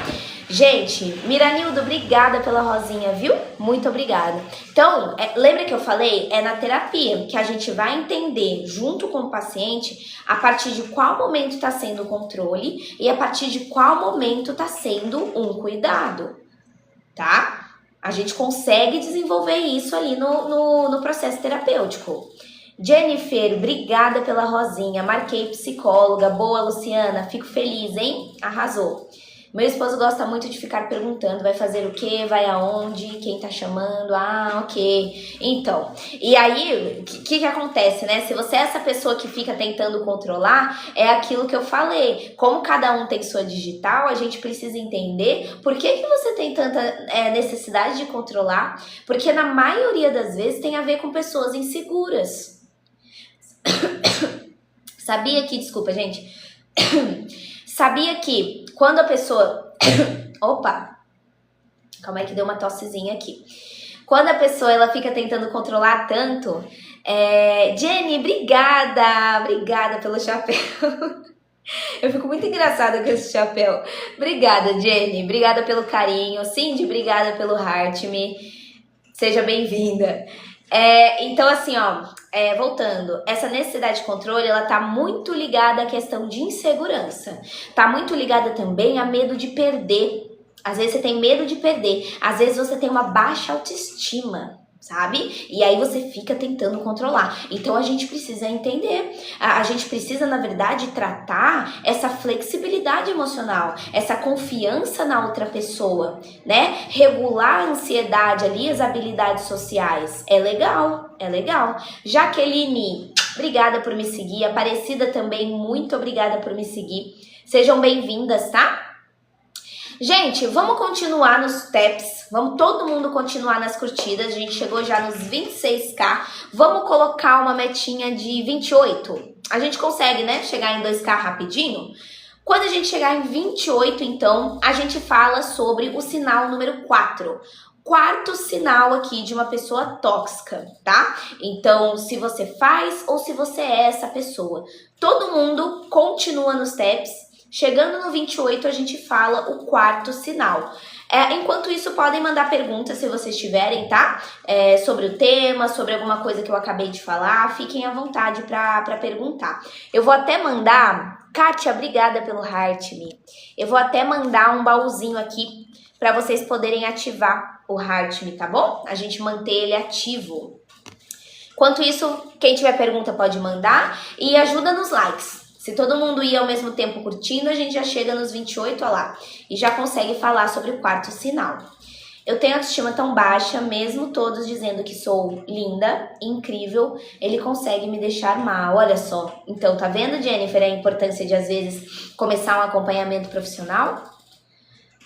Gente, Miranildo, obrigada pela rosinha, viu? Muito obrigada. Então, lembra que eu falei? É na terapia que a gente vai entender, junto com o paciente, a partir de qual momento está sendo o controle e a partir de qual momento está sendo um cuidado, tá? A gente consegue desenvolver isso ali no processo terapêutico. Jennifer, obrigada pela rosinha. Marquei psicóloga. Boa, Luciana. Fico feliz, hein? Arrasou. Meu esposo gosta muito de ficar perguntando, vai fazer o quê? Vai aonde? Quem tá chamando? Ah, ok. Então, e aí, o que acontece, né? Se você é essa pessoa que fica tentando controlar, é aquilo que eu falei. Como cada um tem sua digital, a gente precisa entender por que você tem tanta necessidade de controlar, porque na maioria das vezes tem a ver com pessoas inseguras. Sabia que, desculpa, gente, sabia que quando a pessoa... Opa! Calma aí que deu uma tossezinha aqui. Quando a pessoa ela fica tentando controlar tanto... Jenny, obrigada pelo chapéu. Eu fico muito engraçada com esse chapéu. Obrigada, Jenny. Obrigada pelo carinho. Cindy, obrigada pelo heart me. Seja bem-vinda. Então, assim, ó, voltando, essa necessidade de controle, ela tá muito ligada à questão de insegurança. Tá muito ligada também a medo de perder. Às vezes você tem medo de perder. Às vezes você tem uma baixa autoestima, sabe? E aí você fica tentando controlar. Então a gente precisa entender. A gente precisa, na verdade, tratar essa flexibilidade emocional, essa confiança na outra pessoa, né? Regular a ansiedade ali, as habilidades sociais. É legal. Jaqueline, obrigada por me seguir. Aparecida também, muito obrigada por me seguir. Sejam bem-vindas, tá? Gente, vamos continuar nos taps, vamos todo mundo continuar nas curtidas, a gente chegou já nos 26k, vamos colocar uma metinha de 28, a gente consegue, né, chegar em 2k rapidinho? Quando a gente chegar em 28, então, a gente fala sobre o sinal número 4, quarto sinal aqui de uma pessoa tóxica, tá? Então, se você faz ou se você é essa pessoa, todo mundo continua nos taps. Chegando no 28, a gente fala o quarto sinal. Enquanto isso, podem mandar perguntas se vocês tiverem, tá? Sobre o tema, sobre alguma coisa que eu acabei de falar. Fiquem à vontade para perguntar. Eu vou até mandar... Kátia, obrigada pelo heart me. Eu vou até mandar um baúzinho aqui para vocês poderem ativar o heart me, tá bom? A gente manter ele ativo. Enquanto isso, quem tiver pergunta pode mandar e ajuda nos likes. Se todo mundo ir ao mesmo tempo curtindo, a gente já chega nos 28, olha lá, e já consegue falar sobre o quarto sinal. Eu tenho autoestima tão baixa, mesmo todos dizendo que sou linda, incrível, ele consegue me deixar mal, olha só. Então, tá vendo, Jennifer, a importância de, às vezes, começar um acompanhamento profissional?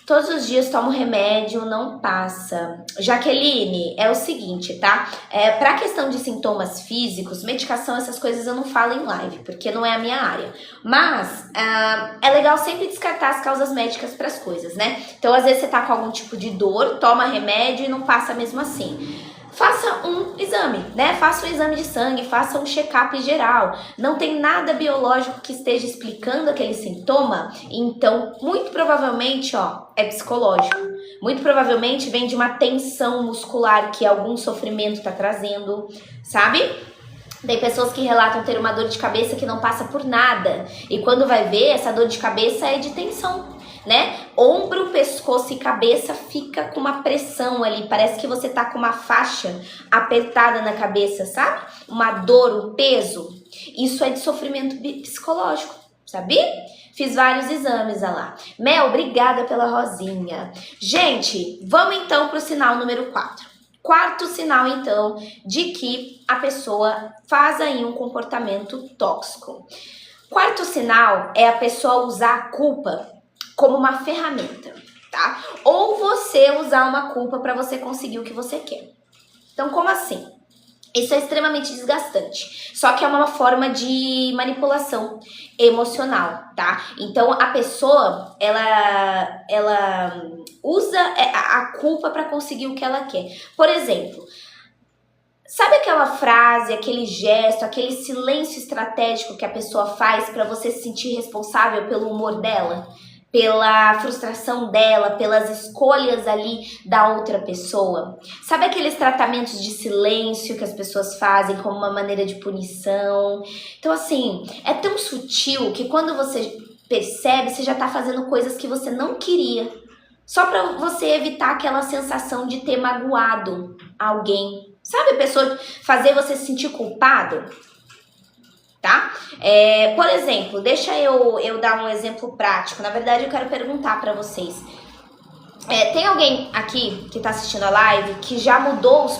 Todos os dias tomo remédio, não passa. Jaqueline, é o seguinte, tá? Pra questão de sintomas físicos, medicação, essas coisas eu não falo em live, porque não é a minha área. Mas é legal sempre descartar as causas médicas pras coisas, né? Então, às vezes você tá com algum tipo de dor, toma remédio e não passa mesmo assim. Faça um exame, né? Faça um exame de sangue, faça um check-up geral. Não tem nada biológico que esteja explicando aquele sintoma, então, muito provavelmente, ó, é psicológico. Muito provavelmente vem de uma tensão muscular que algum sofrimento tá trazendo, sabe? Tem pessoas que relatam ter uma dor de cabeça que não passa por nada. E quando vai ver, essa dor de cabeça é de tensão. né? Ombro, pescoço e cabeça fica com uma pressão ali, parece que você tá com uma faixa apertada na cabeça, sabe? Uma dor, um peso. Isso é de sofrimento psicológico, sabia? Fiz vários exames lá. Mel, obrigada pela rosinha. Gente, vamos então pro sinal número 4. Quarto sinal, então, de que a pessoa faz aí um comportamento tóxico. Quarto sinal é a pessoa usar a culpa como uma ferramenta, tá? Ou você usar uma culpa para você conseguir o que você quer. Então, como assim? Isso é extremamente desgastante, só que é uma forma de manipulação emocional, tá? Então, a pessoa, ela usa a culpa para conseguir o que ela quer. Por exemplo, sabe aquela frase, aquele gesto, aquele silêncio estratégico que a pessoa faz para você se sentir responsável pelo humor dela? Pela frustração dela, pelas escolhas ali da outra pessoa. Sabe aqueles tratamentos de silêncio que as pessoas fazem como uma maneira de punição? Então, assim, é tão sutil que quando você percebe, você já tá fazendo coisas que você não queria. Só pra você evitar aquela sensação de ter magoado alguém. Sabe a pessoa fazer você se sentir culpado? Tá? Por exemplo, deixa eu dar um exemplo prático. Na verdade, eu quero perguntar pra vocês. Tem alguém aqui que tá assistindo a live que já mudou os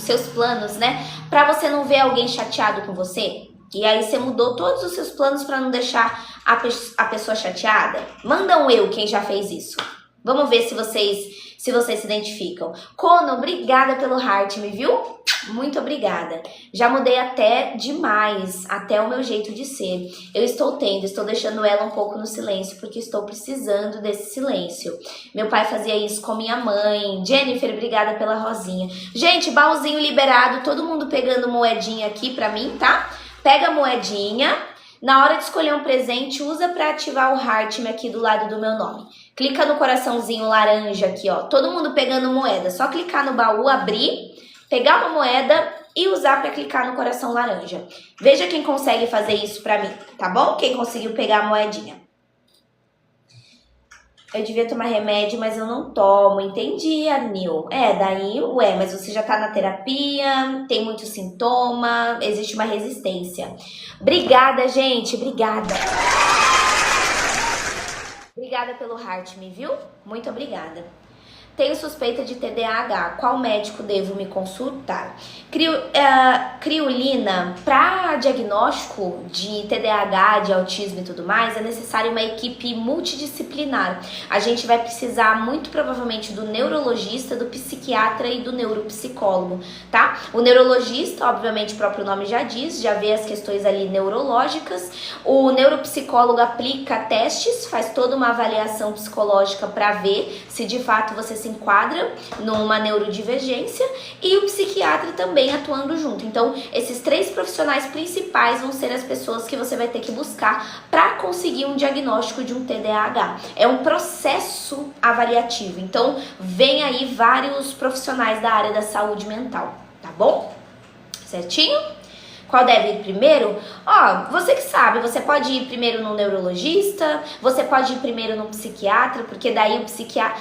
seus planos, né? Pra você não ver alguém chateado com você? E aí você mudou todos os seus planos pra não deixar a pessoa chateada? Manda um eu quem já fez isso. Vamos ver se vocês se identificam. Cono, obrigada pelo heart, me viu? Muito obrigada. Já mudei até demais, até o meu jeito de ser. Estou deixando ela um pouco no silêncio, porque estou precisando desse silêncio. Meu pai fazia isso com minha mãe. Jennifer, obrigada pela rosinha. Gente, baúzinho liberado, todo mundo pegando moedinha aqui pra mim, tá? Pega a moedinha. Na hora de escolher um presente, usa para ativar o heart aqui do lado do meu nome. Clica no coraçãozinho laranja aqui, ó. Todo mundo pegando moeda. Só clicar no baú, abrir, pegar uma moeda e usar para clicar no coração laranja. Veja quem consegue fazer isso para mim, tá bom? Quem conseguiu pegar a moedinha. Eu devia tomar remédio, mas eu não tomo. Entendi, Arnil. Mas você já tá na terapia, tem muito sintoma, existe uma resistência. Obrigada, gente, obrigada. Obrigada pelo heart, me viu? Muito obrigada. Tenho suspeita de TDAH. Qual médico devo me consultar? Criolina, para diagnóstico de TDAH, de autismo e tudo mais, é necessário uma equipe multidisciplinar. A gente vai precisar muito provavelmente do neurologista, do psiquiatra e do neuropsicólogo, tá? O neurologista, obviamente, o próprio nome já diz, já vê as questões ali neurológicas. O neuropsicólogo aplica testes, faz toda uma avaliação psicológica para ver se de fato você se enquadra numa neurodivergência, e o psiquiatra também atuando junto. Então, esses três profissionais principais vão ser as pessoas que você vai ter que buscar para conseguir um diagnóstico de um TDAH. É um processo avaliativo. Então, vem aí vários profissionais da área da saúde mental, tá bom? Certinho? Qual deve ir primeiro? Você que sabe, você pode ir primeiro no neurologista, você pode ir primeiro no psiquiatra, porque daí o psiquiatra...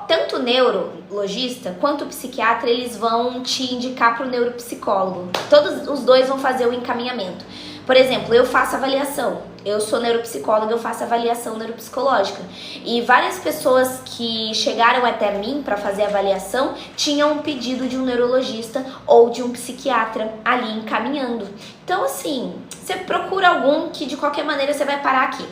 tanto o neurologista quanto o psiquiatra, eles vão te indicar para o neuropsicólogo. Todos os dois vão fazer o encaminhamento. Por exemplo, eu faço avaliação. Eu sou neuropsicóloga, eu faço avaliação neuropsicológica. E várias pessoas que chegaram até mim para fazer avaliação tinham um pedido de um neurologista ou de um psiquiatra ali encaminhando. Então, assim, você procura algum que de qualquer maneira você vai parar aqui.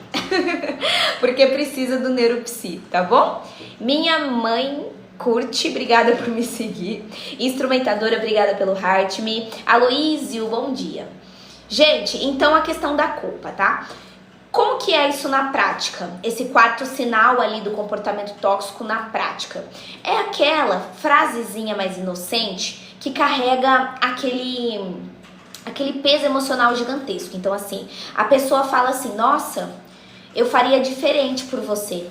Porque precisa do neuropsi, tá bom? Minha mãe... Curte, obrigada por me seguir. Instrumentadora, obrigada pelo heart me. Aloísio, bom dia. Gente, então a questão da culpa, tá? Como que é isso na prática? Esse quarto sinal ali do comportamento tóxico na prática. É aquela frasezinha mais inocente que carrega aquele peso emocional gigantesco. Então, assim, a pessoa fala assim, nossa, eu faria diferente por você,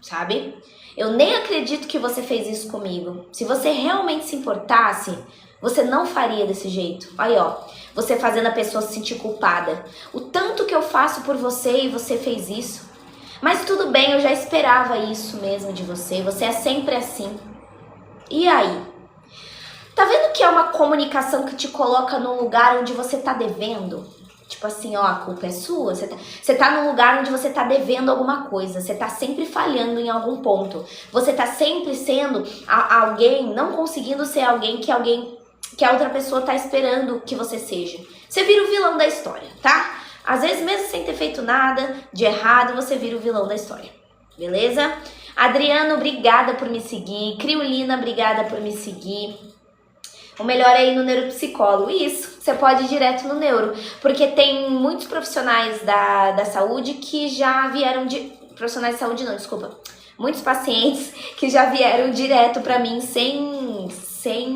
sabe? Eu nem acredito que você fez isso comigo. Se você realmente se importasse, você não faria desse jeito. Aí, ó, você fazendo a pessoa se sentir culpada. O tanto que eu faço por você e você fez isso. Mas tudo bem, eu já esperava isso mesmo de você. Você é sempre assim. E aí? Tá vendo que é uma comunicação que te coloca num lugar onde você tá devendo? Tipo assim, ó, a culpa é sua. Você tá num lugar onde você tá devendo alguma coisa. Você tá sempre falhando em algum ponto. Você tá sempre sendo alguém, não conseguindo ser alguém que a outra pessoa tá esperando que você seja. Você vira o vilão da história, tá? Às vezes, mesmo sem ter feito nada de errado, você vira o vilão da história. Beleza? Adriano, obrigada por me seguir. Criolina, obrigada por me seguir. O melhor é ir no neuropsicólogo. Isso, você pode ir direto no neuro. Porque tem muitos profissionais da saúde que já vieram de... Profissionais de saúde não, desculpa. Muitos pacientes que já vieram direto pra mim sem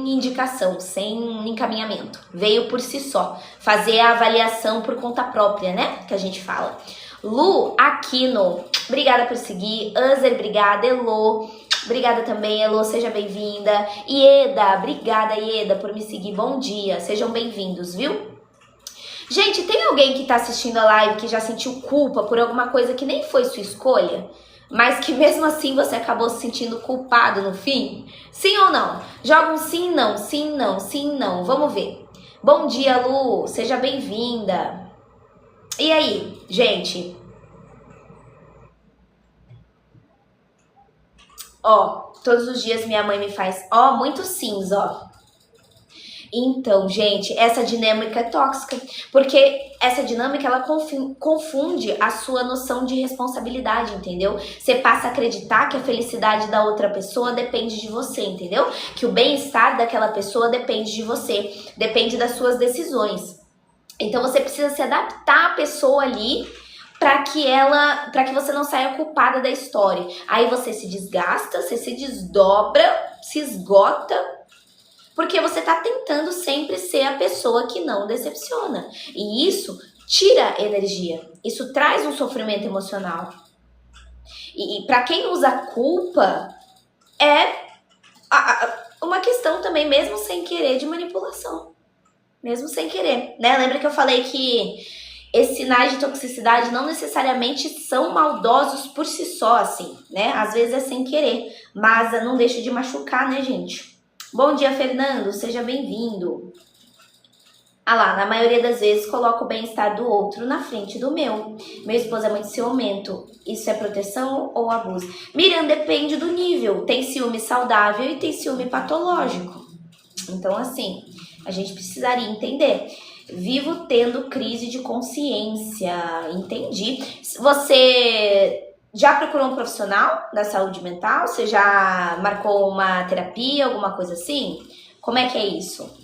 indicação, sem encaminhamento. Veio por si só. Fazer a avaliação por conta própria, né? Que a gente fala. Lu Aquino, obrigada por seguir. Anzer, obrigada. Elô, obrigada também. Elô, seja bem-vinda. Ieda, obrigada, Ieda, por me seguir. Bom dia, sejam bem-vindos, viu? Gente, tem alguém que tá assistindo a live que já sentiu culpa por alguma coisa que nem foi sua escolha? Mas que mesmo assim você acabou se sentindo culpado no fim? Sim ou não? Joga um sim, não, sim, não, sim, não. Vamos ver. Bom dia, Lu. Seja bem-vinda. E aí, gente? Ó, todos os dias minha mãe me faz, ó, muitos sims, ó. Então, gente, essa dinâmica é tóxica, porque essa dinâmica, ela confunde a sua noção de responsabilidade, entendeu? Você passa a acreditar que a felicidade da outra pessoa depende de você, entendeu? Que o bem-estar daquela pessoa depende de você, depende das suas decisões. Então, você precisa se adaptar à pessoa ali para que você não saia culpada da história. Aí você se desgasta, você se desdobra, se esgota, porque você tá tentando sempre ser a pessoa que não decepciona. E isso tira energia. Isso traz um sofrimento emocional. E para quem usa culpa, é uma questão também, mesmo sem querer, de manipulação. Mesmo sem querer, né? Lembra que eu falei que esses sinais de toxicidade não necessariamente são maldosos por si só, assim, né? Às vezes é sem querer, mas não deixa de machucar, né, gente? Bom dia, Fernando, seja bem-vindo. Ah lá, na maioria das vezes coloco o bem-estar do outro na frente do meu. Meu esposo é muito ciumento. Isso é proteção ou abuso? Miriam, depende do nível. Tem ciúme saudável e tem ciúme patológico. Então, assim, a gente precisaria entender. Vivo tendo crise de consciência. Entendi. Você já procurou um profissional da saúde mental? Você já marcou uma terapia, alguma coisa assim? Como é que é isso?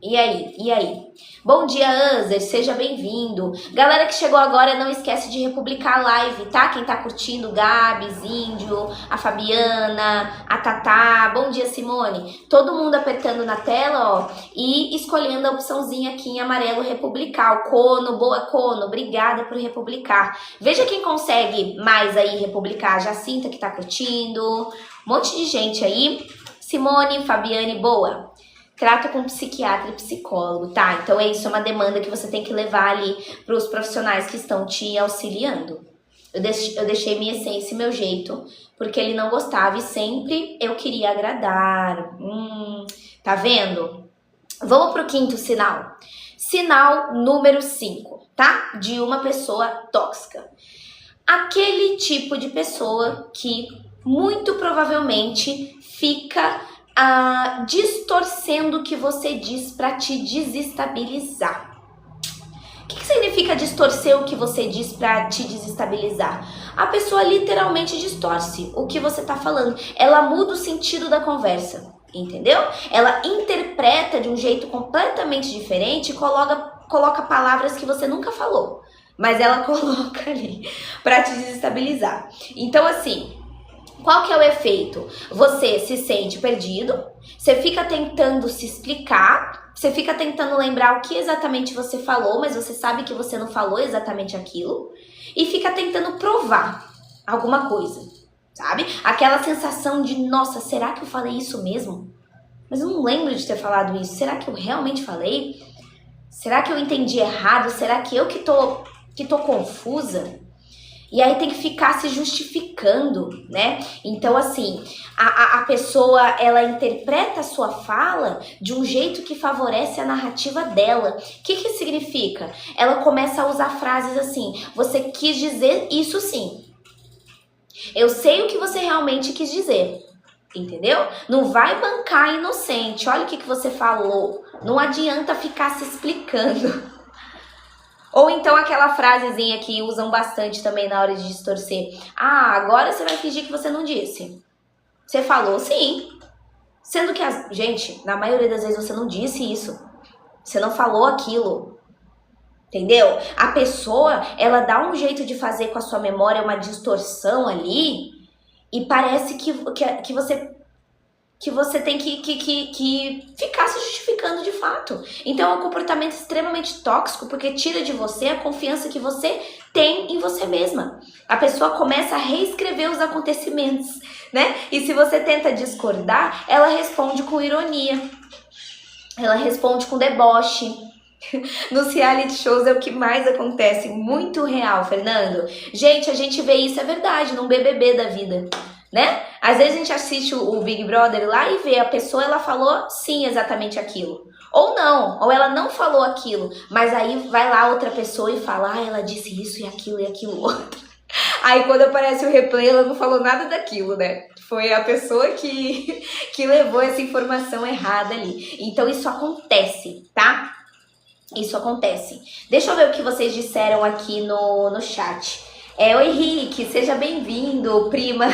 E aí? E aí? Bom dia, Anzer, seja bem-vindo. Galera que chegou agora, não esquece de republicar a live, tá? Quem tá curtindo, o Gabs, Índio, a Fabiana, a Tatá. Bom dia, Simone. Todo mundo apertando na tela, ó, e escolhendo a opçãozinha aqui em amarelo, republicar. O Cono, boa Cono, obrigada por republicar. Veja quem consegue mais aí republicar. Jacinta que tá curtindo, um monte de gente aí. Simone, Fabiane, boa. Trato com psiquiatra e psicólogo, tá? Então isso é uma demanda que você tem que levar ali para os profissionais que estão te auxiliando. Eu deixei minha essência e meu jeito, porque ele não gostava e sempre eu queria agradar. Tá vendo? Vamos pro quinto sinal. Sinal número 5, tá? De uma pessoa tóxica. Aquele tipo de pessoa que muito provavelmente fica distorcendo o que você diz para te desestabilizar. O que significa distorcer o que você diz para te desestabilizar? A pessoa literalmente distorce o que você tá falando. Ela muda o sentido da conversa, entendeu? Ela interpreta de um jeito completamente diferente e coloca palavras que você nunca falou, mas ela coloca ali para te desestabilizar. Então, assim, qual que é o efeito? Você se sente perdido, você fica tentando se explicar, você fica tentando lembrar o que exatamente você falou, mas você sabe que você não falou exatamente aquilo, e fica tentando provar alguma coisa, sabe? Aquela sensação de, nossa, será que eu falei isso mesmo? Mas eu não lembro de ter falado isso, será que eu realmente falei? Será que eu entendi errado? Será que eu que tô confusa? E aí tem que ficar se justificando, né? Então, assim, a pessoa, ela interpreta a sua fala de um jeito que favorece a narrativa dela. O que significa? Ela começa a usar frases assim: você quis dizer isso sim. Eu sei o que você realmente quis dizer. Entendeu? Não vai bancar inocente. Olha o que você falou. Não adianta ficar se explicando. Ou então aquela frasezinha que usam bastante também na hora de distorcer. Ah, agora você vai fingir que você não disse. Você falou sim. Sendo que, gente, na maioria das vezes você não disse isso. Você não falou aquilo. Entendeu? A pessoa, ela dá um jeito de fazer com a sua memória uma distorção ali e parece que você tem que ficar se justificando de fato. Então é um comportamento extremamente tóxico, porque tira de você a confiança que você tem em você mesma. A pessoa começa a reescrever os acontecimentos, né? E se você tenta discordar, ela responde com ironia. Ela responde com deboche. Nos reality shows é o que mais acontece. Muito real, Fernando. Gente, a gente vê isso, é verdade, num BBB da vida, né? Às vezes a gente assiste o Big Brother lá e vê a pessoa, ela falou sim exatamente aquilo. Ou não, ou ela não falou aquilo, mas aí vai lá outra pessoa e fala, ah, ela disse isso e aquilo outro. Aí quando aparece o replay, ela não falou nada daquilo, né? Foi a pessoa que levou essa informação errada ali. Então isso acontece, tá? Isso acontece. Deixa eu ver o que vocês disseram aqui no chat. Oi, Rick, seja bem-vindo, prima.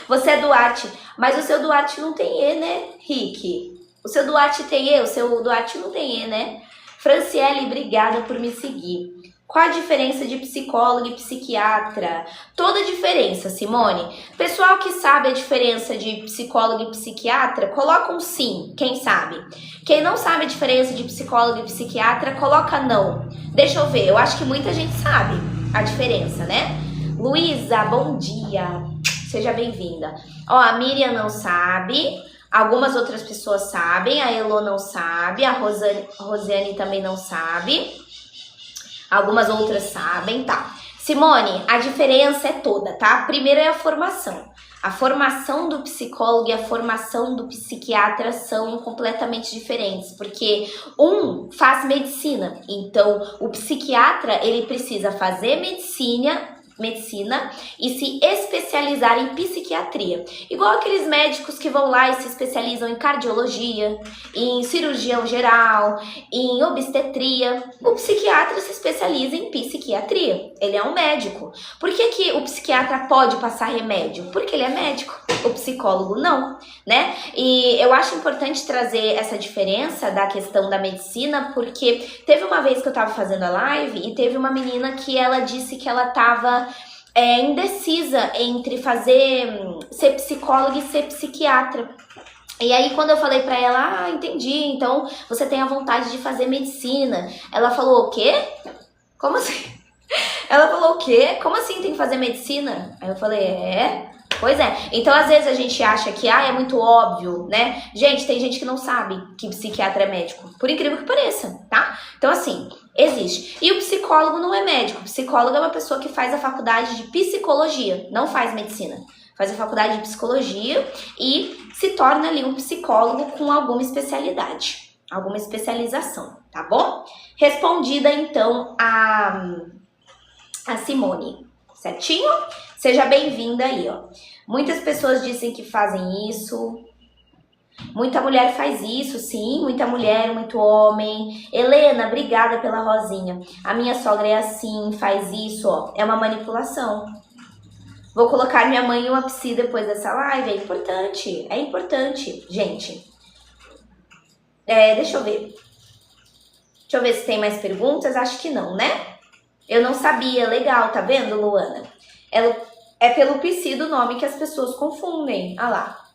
Você é Duarte, mas o seu Duarte não tem E, né, Rick? O seu Duarte tem E, o seu Duarte não tem E, né? Franciele, obrigada por me seguir. Qual a diferença de psicólogo e psiquiatra? Toda a diferença, Simone. Pessoal que sabe a diferença de psicólogo e psiquiatra, coloca um sim, quem sabe. Quem não sabe a diferença de psicólogo e psiquiatra, coloca não. Deixa eu ver, eu acho que muita gente sabe a diferença, né? Luísa, bom dia. Seja bem-vinda. Ó, a Miriam não sabe, algumas outras pessoas sabem, a Elo não sabe, a Rosiane também não sabe. Algumas outras sabem, tá? Simone, a diferença é toda, tá? Primeiro é a formação. A formação do psicólogo e a formação do psiquiatra são completamente diferentes, porque um faz medicina, então o psiquiatra ele precisa fazer medicina e se especializar em psiquiatria. Igual aqueles médicos que vão lá e se especializam em cardiologia, em cirurgião geral, em obstetria. O psiquiatra se especializa em psiquiatria. Ele é um médico. Por que o psiquiatra pode passar remédio? Porque ele é médico. O psicólogo não, né? E eu acho importante trazer essa diferença da questão da medicina, porque teve uma vez que eu tava fazendo a live e teve uma menina que ela disse que ela tava indecisa entre ser psicóloga e ser psiquiatra. E aí quando eu falei pra ela, entendi, então você tem a vontade de fazer medicina. Ela falou, o quê? Como assim? Ela falou, o quê? Como assim tem que fazer medicina? Aí eu falei, pois é. Então às vezes a gente acha que, é muito óbvio, né? Gente, tem gente que não sabe que psiquiatra é médico, por incrível que pareça, tá? Então assim, existe. E o psicólogo não é médico. O psicólogo é uma pessoa que faz a faculdade de psicologia, não faz medicina. Faz a faculdade de psicologia e se torna ali um psicólogo com alguma especialidade, alguma especialização, tá bom? Respondida então a Simone, certinho? Seja bem-vinda aí, ó. Muitas pessoas dizem que fazem isso. Muita mulher faz isso, sim. Muita mulher, muito homem. Helena, obrigada pela rosinha. A minha sogra é assim, faz isso, ó. É uma manipulação. Vou colocar minha mãe em uma psi depois dessa live. É importante, gente. Deixa eu ver. Deixa eu ver se tem mais perguntas. Acho que não, né? Eu não sabia. Legal, tá vendo, Luana? É pelo psi do nome que as pessoas confundem. Ah lá.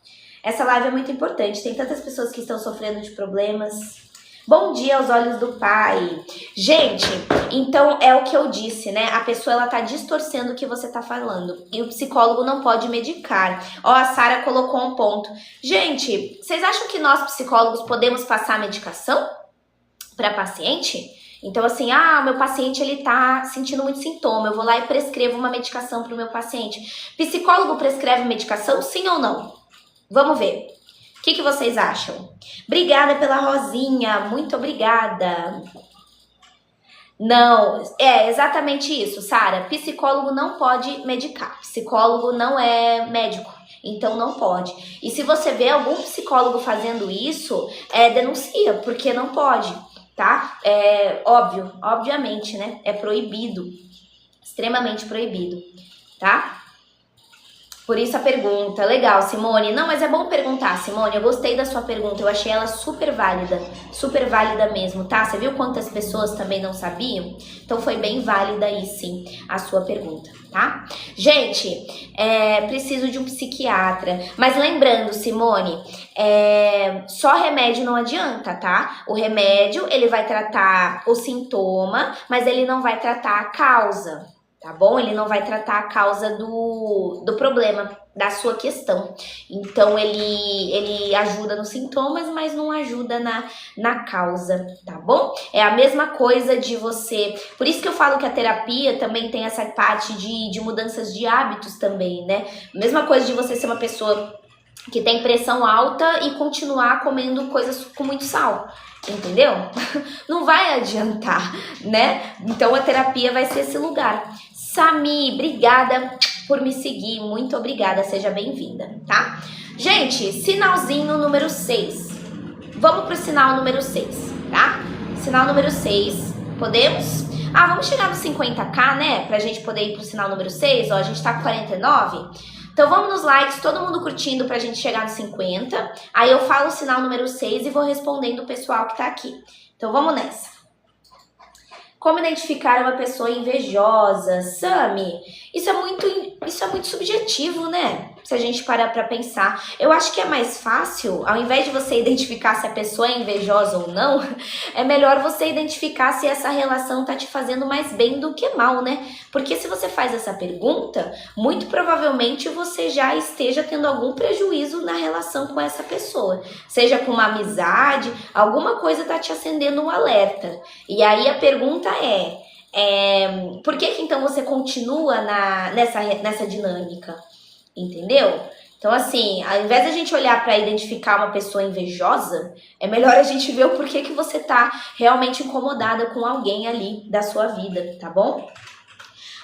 Essa live é muito importante. Tem tantas pessoas que estão sofrendo de problemas. Bom dia aos olhos do Pai. Gente, então é o que eu disse, né? A pessoa, ela tá distorcendo o que você tá falando. E o psicólogo não pode medicar. Ó, a Sara colocou um ponto. Gente, vocês acham que nós psicólogos podemos passar medicação para paciente? Então, assim, ah, meu paciente, ele tá sentindo muito sintoma, eu vou lá e prescrevo uma medicação pro meu paciente. Psicólogo prescreve medicação, sim ou não? Vamos ver. O que vocês acham? Obrigada pela rosinha, muito obrigada. Não, é exatamente isso, Sara. Psicólogo não pode medicar. Psicólogo não é médico, então não pode. E se você vê algum psicólogo fazendo isso, denuncia, porque não pode, tá? É óbvio, obviamente, né? É proibido, extremamente proibido, tá? Por isso a pergunta. Legal, Simone. Não, mas é bom perguntar, Simone. Eu gostei da sua pergunta. Eu achei ela super válida mesmo, tá? Você viu quantas pessoas também não sabiam? Então foi bem válida aí, sim, a sua pergunta, tá? Gente, preciso de um psiquiatra. Mas lembrando, Simone, só remédio não adianta, tá? O remédio, ele vai tratar o sintoma, mas ele não vai tratar a causa. Tá bom? Ele não vai tratar a causa do problema, da sua questão. Então, ele ajuda nos sintomas, mas não ajuda na causa, tá bom? É a mesma coisa de você... Por isso que eu falo que a terapia também tem essa parte de mudanças de hábitos também, né? Mesma coisa de você ser uma pessoa que tem pressão alta e continuar comendo coisas com muito sal. Entendeu? Não vai adiantar, né? Então a terapia vai ser esse lugar. Sami, obrigada por me seguir. Muito obrigada, seja bem-vinda, tá? Gente, sinalzinho número 6. Vamos pro sinal número 6, tá? Sinal número 6, podemos? Ah, vamos chegar no 50k, né? Pra gente poder ir pro sinal número 6, ó, a gente tá com 49. Então vamos nos likes, todo mundo curtindo pra gente chegar no 50. Aí eu falo o sinal número 6 e vou respondendo o pessoal que tá aqui. Então vamos nessa. Como identificar uma pessoa invejosa? Sami, isso é muito subjetivo, né? Se a gente parar pra pensar. Eu acho que é mais fácil, ao invés de você identificar se a pessoa é invejosa ou não, é melhor você identificar se essa relação tá te fazendo mais bem do que mal, né? Porque se você faz essa pergunta, muito provavelmente você já esteja tendo algum prejuízo na relação com essa pessoa. Seja com uma amizade, alguma coisa tá te acendendo um alerta. E aí a pergunta por que então você continua nessa dinâmica? Entendeu? Então, assim, ao invés de a gente olhar para identificar uma pessoa invejosa, é melhor a gente ver o porquê que você tá realmente incomodada com alguém ali da sua vida, tá bom?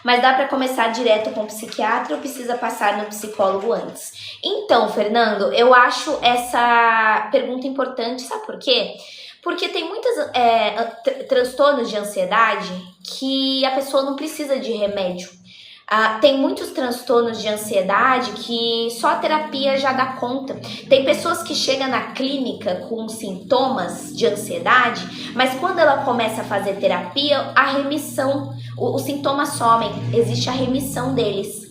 Mas dá para começar direto com o psiquiatra ou precisa passar no psicólogo antes? Então, Fernando, eu acho essa pergunta importante, sabe por quê? Porque tem muitos transtornos de ansiedade que a pessoa não precisa de remédio. Tem muitos transtornos de ansiedade que só a terapia já dá conta. Tem pessoas que chegam na clínica com sintomas de ansiedade, mas quando ela começa a fazer terapia, a remissão, os sintomas somem, existe a remissão deles.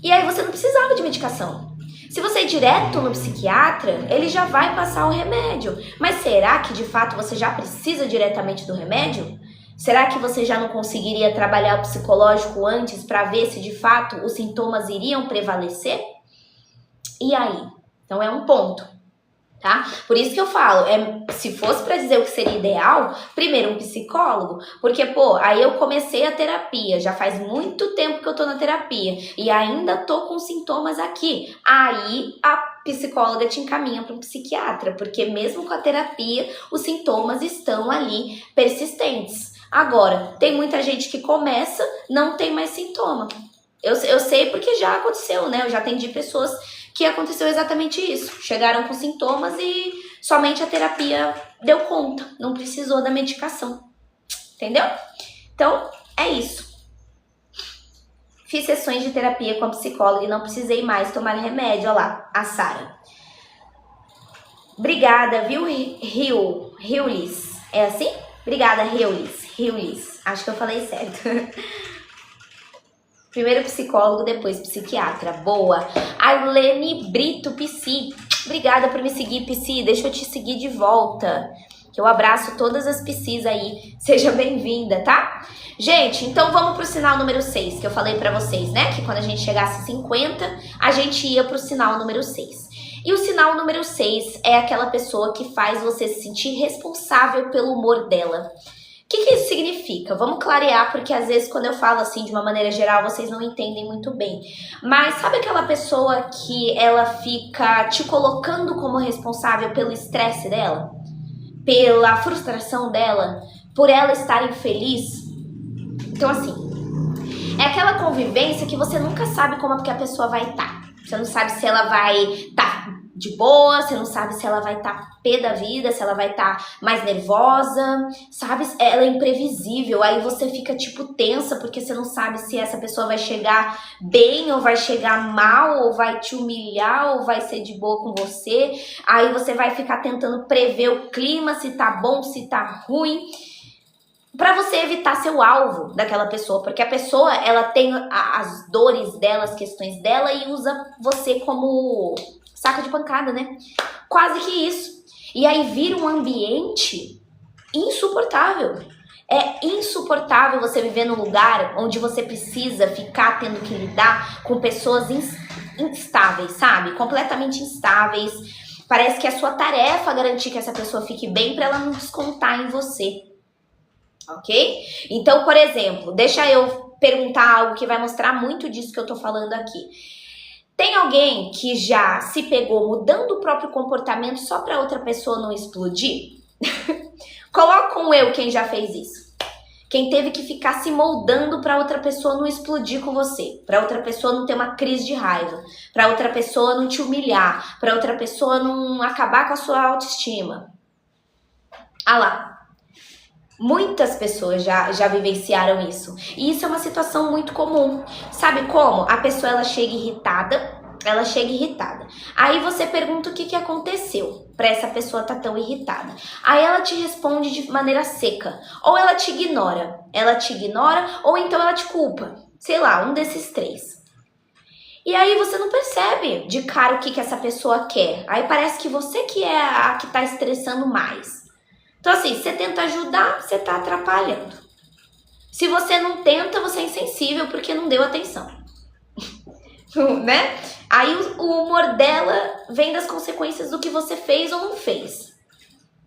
E aí você não precisava de medicação. Se você ir direto no psiquiatra, ele já vai passar o remédio. Mas será que de fato você já precisa diretamente do remédio? Será que você já não conseguiria trabalhar o psicológico antes para ver se de fato os sintomas iriam prevalecer? E aí? Então é um ponto, tá? Por isso que eu falo, se fosse para dizer o que seria ideal, primeiro um psicólogo, porque, aí eu comecei a terapia, já faz muito tempo que eu tô na terapia e ainda tô com sintomas aqui. Aí a psicóloga te encaminha para um psiquiatra, porque mesmo com a terapia, os sintomas estão ali persistentes. Agora, tem muita gente que começa, não tem mais sintoma. Eu sei porque já aconteceu, né? Eu já atendi pessoas que aconteceu exatamente isso. Chegaram com sintomas e somente a terapia deu conta. Não precisou da medicação. Entendeu? Então, é isso. Fiz sessões de terapia com a psicóloga e não precisei mais tomar remédio. Olha lá, a Sara. Obrigada, viu, Riulis? É assim? Obrigada, Riulis. Acho que eu falei certo. Primeiro psicólogo, depois psiquiatra. Boa. Arlene Brito, Psi. Obrigada por me seguir, Psi. Deixa eu te seguir de volta. Que eu abraço todas as Psis aí. Seja bem-vinda, tá? Gente, então vamos pro sinal número 6, que eu falei pra vocês, né? Que quando a gente chegasse a 50, a gente ia pro sinal número 6. E o sinal número 6 é aquela pessoa que faz você se sentir responsável pelo humor dela. que isso significa? Vamos clarear, porque às vezes quando eu falo assim de uma maneira geral, vocês não entendem muito bem. Mas sabe aquela pessoa que ela fica te colocando como responsável pelo estresse dela? Pela frustração dela? Por ela estar infeliz? Então assim, é aquela convivência que você nunca sabe como é que a pessoa vai estar. Você não sabe se ela vai estar de boa, você não sabe se ela vai estar pé da vida, se ela vai estar mais nervosa, sabe? Ela é imprevisível, aí você fica tipo tensa porque você não sabe se essa pessoa vai chegar bem ou vai chegar mal, ou vai te humilhar, ou vai ser de boa com você. Aí você vai ficar tentando prever o clima, se tá bom, se tá ruim, para você evitar ser o alvo daquela pessoa, porque a pessoa, ela tem as dores dela, as questões dela e usa você como saco de pancada, né? Quase que isso. E aí vira um ambiente insuportável. É insuportável você viver num lugar onde você precisa ficar tendo que lidar com pessoas instáveis, sabe? Completamente instáveis. Parece que é sua tarefa garantir que essa pessoa fique bem para ela não descontar em você. Ok? Então, por exemplo, deixa eu perguntar algo que vai mostrar muito disso que eu tô falando aqui. Tem alguém que já se pegou mudando o próprio comportamento só para outra pessoa não explodir? Coloca um eu quem já fez isso. Quem teve que ficar se moldando para outra pessoa não explodir com você, para outra pessoa não ter uma crise de raiva, para outra pessoa não te humilhar, para outra pessoa não acabar com a sua autoestima. Ah lá. Muitas pessoas já vivenciaram isso. E isso é uma situação muito comum. Sabe como? A pessoa ela chega irritada. Aí você pergunta o que aconteceu para essa pessoa estar tão irritada. Aí ela te responde de maneira seca. Ou ela te ignora. Ou então ela te culpa. Sei lá, um desses três. E aí você não percebe de cara o que essa pessoa quer. Aí parece que você que é a que tá estressando mais. Então assim, você tenta ajudar, você tá atrapalhando. Se você não tenta, você é insensível porque não deu atenção. Né? Aí o humor dela vem das consequências do que você fez ou não fez.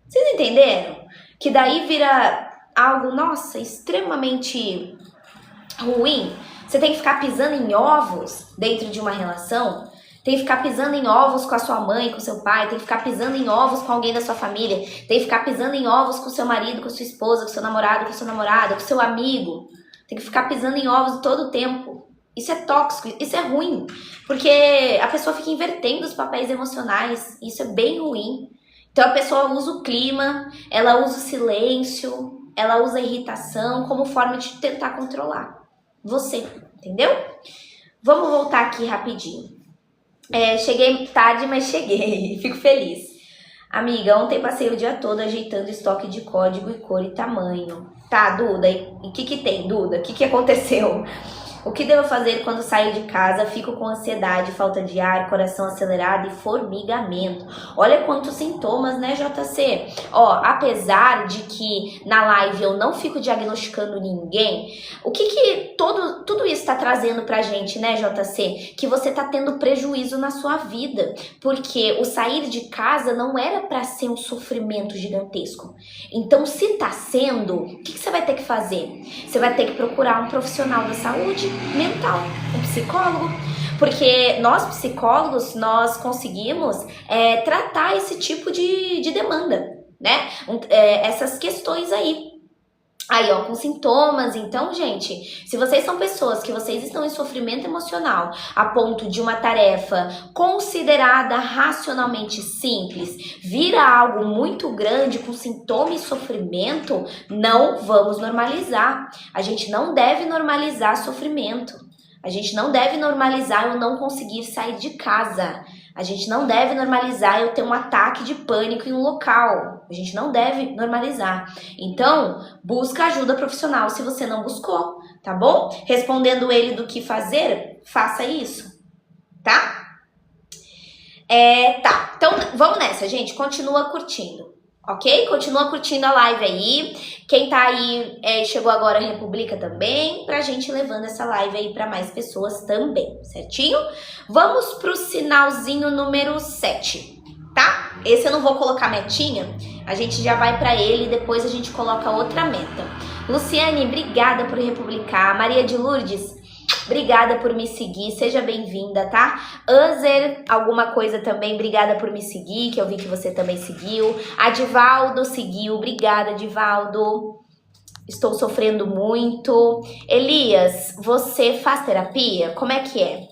Vocês entenderam? Que daí vira algo, nossa, extremamente ruim. Você tem que ficar pisando em ovos dentro de uma relação. Tem que ficar pisando em ovos com a sua mãe, com o seu pai. Tem que ficar pisando em ovos com alguém da sua família. Tem que ficar pisando em ovos com o seu marido, com a sua esposa, com o seu namorado, com a sua namorada, com o seu amigo. Tem que ficar pisando em ovos todo o tempo. Isso é tóxico, isso é ruim. Porque a pessoa fica invertendo os papéis emocionais. Isso é bem ruim. Então a pessoa usa o clima, ela usa o silêncio, ela usa a irritação como forma de tentar controlar você, entendeu? Vamos voltar aqui rapidinho. Cheguei tarde, mas cheguei. Fico feliz. Amiga, ontem passei o dia todo ajeitando estoque de código e cor e tamanho. Tá, Duda, e o que tem, Duda? O que aconteceu? O que devo fazer quando saio de casa? Fico com ansiedade, falta de ar, coração acelerado e formigamento. Olha quantos sintomas, né, JC? Ó, apesar de que na live eu não fico diagnosticando ninguém, o que tudo isso tá trazendo pra gente, né, JC? Que você tá tendo prejuízo na sua vida. Porque o sair de casa não era pra ser um sofrimento gigantesco. Então, se tá sendo, o que você vai ter que fazer? Você vai ter que procurar um profissional da saúde mental, um psicólogo, porque nós psicólogos, nós conseguimos tratar esse tipo de demanda, né, essas questões aí, ó, com sintomas. Então, gente, se vocês são pessoas que vocês estão em sofrimento emocional a ponto de uma tarefa considerada racionalmente simples vira algo muito grande com sintoma e sofrimento, não vamos normalizar. A gente não deve normalizar sofrimento. A gente não deve normalizar eu não conseguir sair de casa. A gente não deve normalizar eu ter um ataque de pânico em um local. A gente não deve normalizar. Então, busca ajuda profissional se você não buscou, tá bom? Respondendo ele do que fazer, faça isso, tá? Tá, então vamos nessa, gente. Continua curtindo, ok? Continua curtindo a live aí. Quem tá aí, chegou agora, republica também, pra gente levando essa live aí pra mais pessoas também, certinho? Vamos pro sinalzinho número 7, tá? Esse eu não vou colocar metinha, A gente já vai para ele e depois a gente coloca outra meta. Luciane, obrigada por republicar. Maria de Lourdes, obrigada por me seguir, seja bem-vinda, tá? Anzer, alguma coisa também, obrigada por me seguir, que eu vi que você também seguiu. Adivaldo seguiu, obrigada, Adivaldo. Estou sofrendo muito. Elias, você faz terapia? Como é que é?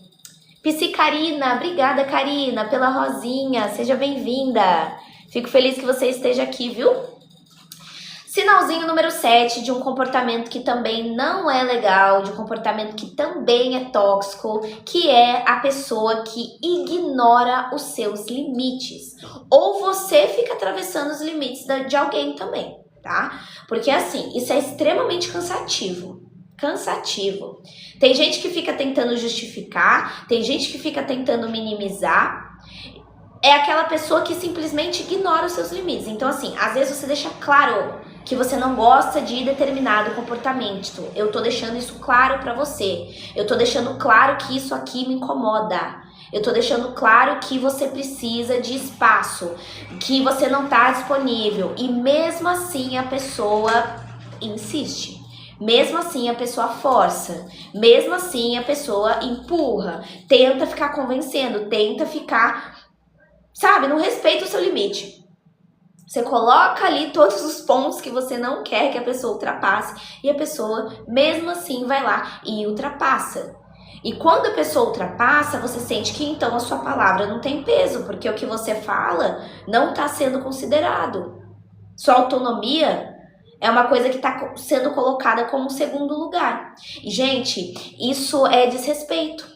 Psi Karina, obrigada, Karina, pela rosinha, seja bem-vinda. Fico feliz que você esteja aqui, viu? Sinalzinho número 7 de um comportamento que também não é legal, de um comportamento que também é tóxico, que é a pessoa que ignora os seus limites. Ou você fica atravessando os limites de alguém também, tá? Porque assim, isso é extremamente cansativo. Cansativo. Tem gente que fica tentando justificar, tem gente que fica tentando minimizar. É aquela pessoa que simplesmente ignora os seus limites. Então assim, às vezes você deixa claro que você não gosta de determinado comportamento. Eu tô deixando isso claro pra você. Eu tô deixando claro que isso aqui me incomoda. Eu tô deixando claro que você precisa de espaço, que você não tá disponível. E mesmo assim a pessoa insiste. Mesmo assim a pessoa força. Mesmo assim a pessoa empurra. Tenta ficar convencendo, tenta ficar... Sabe, não respeita o seu limite. Você coloca ali todos os pontos que você não quer que a pessoa ultrapasse e a pessoa, mesmo assim, vai lá e ultrapassa. E quando a pessoa ultrapassa, você sente que então a sua palavra não tem peso, porque o que você fala não está sendo considerado. Sua autonomia é uma coisa que está sendo colocada como segundo lugar. E, gente, isso é desrespeito.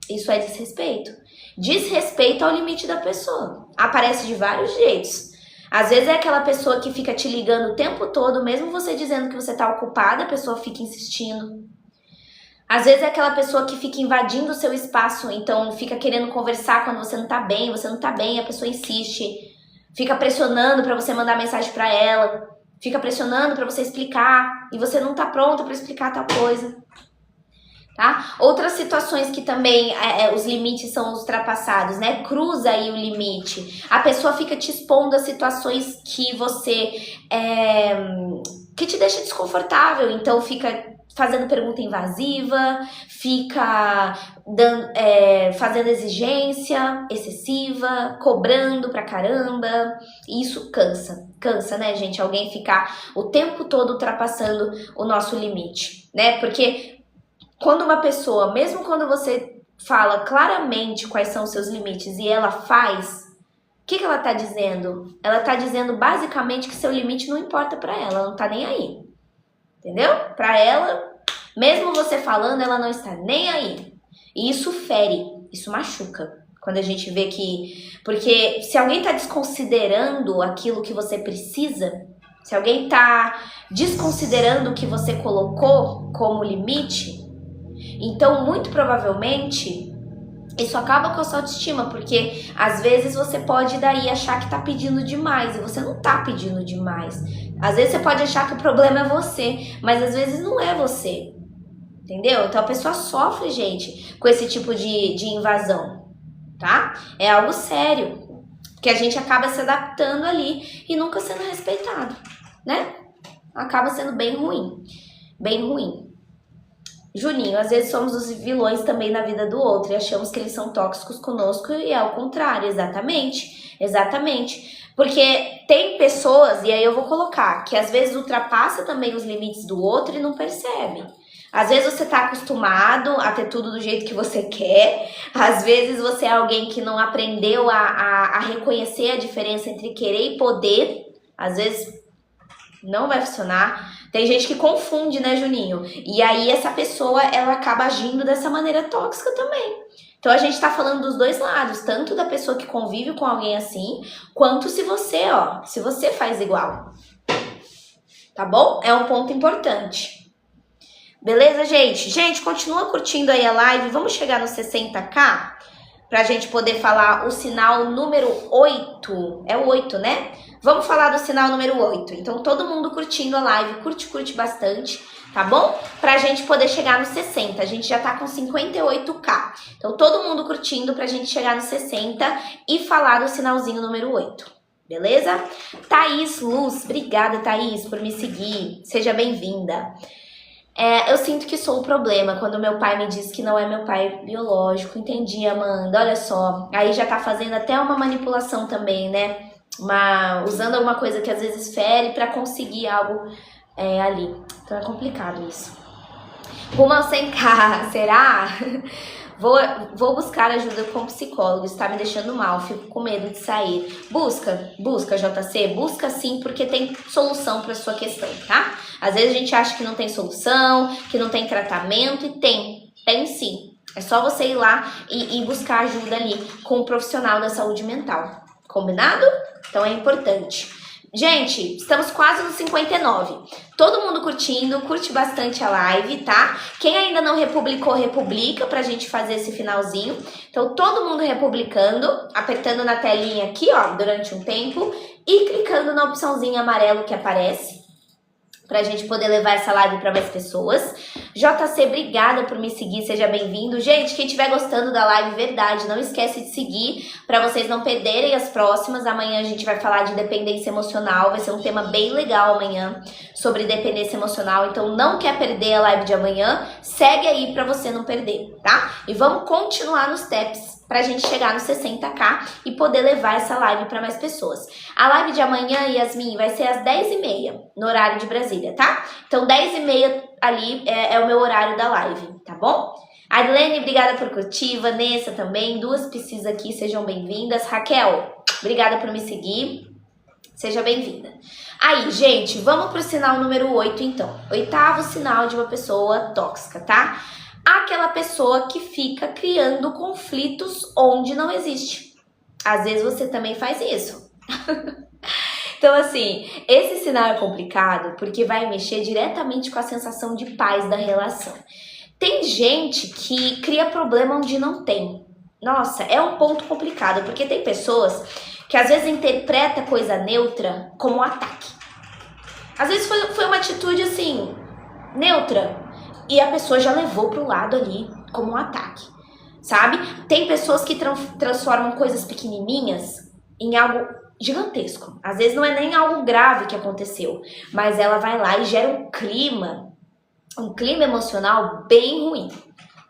Isso é desrespeito. Desrespeito ao limite da pessoa. Aparece de vários jeitos. Às vezes é aquela pessoa que fica te ligando o tempo todo, mesmo você dizendo que você tá ocupada, a pessoa fica insistindo. Às vezes é aquela pessoa que fica invadindo o seu espaço, então fica querendo conversar quando você não tá bem, a pessoa insiste. Fica pressionando pra você mandar mensagem pra ela, fica pressionando pra você explicar, e você não tá pronta pra explicar tal coisa. Tá? Outras situações que também os limites são ultrapassados, né? Cruza aí o limite. A pessoa fica te expondo a situações que você... que te deixa desconfortável. Então fica fazendo pergunta invasiva, fica fazendo exigência excessiva, cobrando pra caramba. E isso cansa. Cansa, né, gente? Alguém ficar o tempo todo ultrapassando o nosso limite, né? Porque... quando uma pessoa, mesmo quando você fala claramente quais são os seus limites e ela faz, o que ela tá dizendo? Ela tá dizendo basicamente que seu limite não importa pra ela, ela não tá nem aí. Entendeu? Pra ela, mesmo você falando, ela não está nem aí. E isso fere, isso machuca. Quando a gente vê que... porque se alguém tá desconsiderando aquilo que você precisa, se alguém tá desconsiderando o que você colocou como limite... então, muito provavelmente, isso acaba com a sua autoestima, porque às vezes você pode daí achar que tá pedindo demais, e você não tá pedindo demais. Às vezes você pode achar que o problema é você, mas às vezes não é você, entendeu? Então a pessoa sofre, gente, com esse tipo de invasão, tá? É algo sério, que a gente acaba se adaptando ali e nunca sendo respeitado, né? Acaba sendo bem ruim, bem ruim. Juninho, às vezes somos os vilões também na vida do outro e achamos que eles são tóxicos conosco e é o contrário, exatamente, exatamente. Porque tem pessoas, e aí eu vou colocar, que às vezes ultrapassa também os limites do outro e não percebe. Às vezes você tá acostumado a ter tudo do jeito que você quer, às vezes você é alguém que não aprendeu a reconhecer a diferença entre querer e poder, às vezes não vai funcionar. Tem gente que confunde, né, Juninho? E aí essa pessoa, ela acaba agindo dessa maneira tóxica também. Então a gente tá falando dos dois lados, tanto da pessoa que convive com alguém assim, quanto se você, se você faz igual. Tá bom? É um ponto importante. Beleza, gente? Gente, continua curtindo aí a live. Vamos chegar nos 60k pra gente poder falar o sinal número 8. É o 8, né? Vamos falar do sinal número 8. Então, todo mundo curtindo a live, curte bastante, tá bom? Pra gente poder chegar no 60. A gente já tá com 58k. Então, todo mundo curtindo pra gente chegar no 60 e falar do sinalzinho número 8. beleza? Thaís Luz, obrigada, Thaís, por me seguir. Seja bem-vinda. Eu sinto que sou o problema quando meu pai me diz que não é meu pai biológico. Entendi, Amanda, olha só. Aí já tá fazendo até uma manipulação também, né? Usando alguma coisa que às vezes fere pra conseguir algo ali. Então é complicado isso. Rumo ao 100k, será? Vou buscar ajuda com psicólogo, está me deixando mal, fico com medo de sair. Busca, JC, busca sim, porque tem solução para sua questão, tá? Às vezes a gente acha que não tem solução, que não tem tratamento, e tem sim. É só você ir lá e buscar ajuda ali com um profissional da saúde mental. Combinado? Então é importante. Gente, estamos quase nos 59. Todo mundo curtindo, curte bastante a live, tá? Quem ainda não republicou, republica pra gente fazer esse finalzinho. Então, todo mundo republicando, apertando na telinha aqui, ó, durante um tempo e clicando na opçãozinha amarelo que aparece pra gente poder levar essa live para mais pessoas. JC, obrigada por me seguir, seja bem-vindo. Gente, quem estiver gostando da live, verdade, não esquece de seguir para vocês não perderem as próximas. Amanhã a gente vai falar de dependência emocional, vai ser um tema bem legal amanhã sobre dependência emocional. Então não quer perder a live de amanhã? Segue aí para você não perder, tá? E vamos continuar nos steps pra gente chegar nos 60k e poder levar essa live para mais pessoas. A live de amanhã, Yasmin, vai ser às 10h30, no horário de Brasília, tá? Então 10h30 ali é o meu horário da live, tá bom? Arilene, obrigada por curtir. Vanessa também, duas psis aqui, sejam bem-vindas. Raquel, obrigada por me seguir. Seja bem-vinda. Aí, gente, vamos pro sinal número 8, então. 8º sinal de uma pessoa tóxica, tá? Aquela pessoa que fica criando conflitos onde não existe. Às vezes você também faz isso. Então, assim, esse sinal é complicado porque vai mexer diretamente com a sensação de paz da relação. Tem gente que cria problema onde não tem. Nossa, é um ponto complicado, porque tem pessoas que às vezes interpretam coisa neutra como um ataque. Às vezes foi uma atitude, assim, neutra, e a pessoa já levou pro lado ali como um ataque, sabe? Tem pessoas que transformam coisas pequenininhas em algo gigantesco. Às vezes não é nem algo grave que aconteceu, mas ela vai lá e gera um clima emocional bem ruim,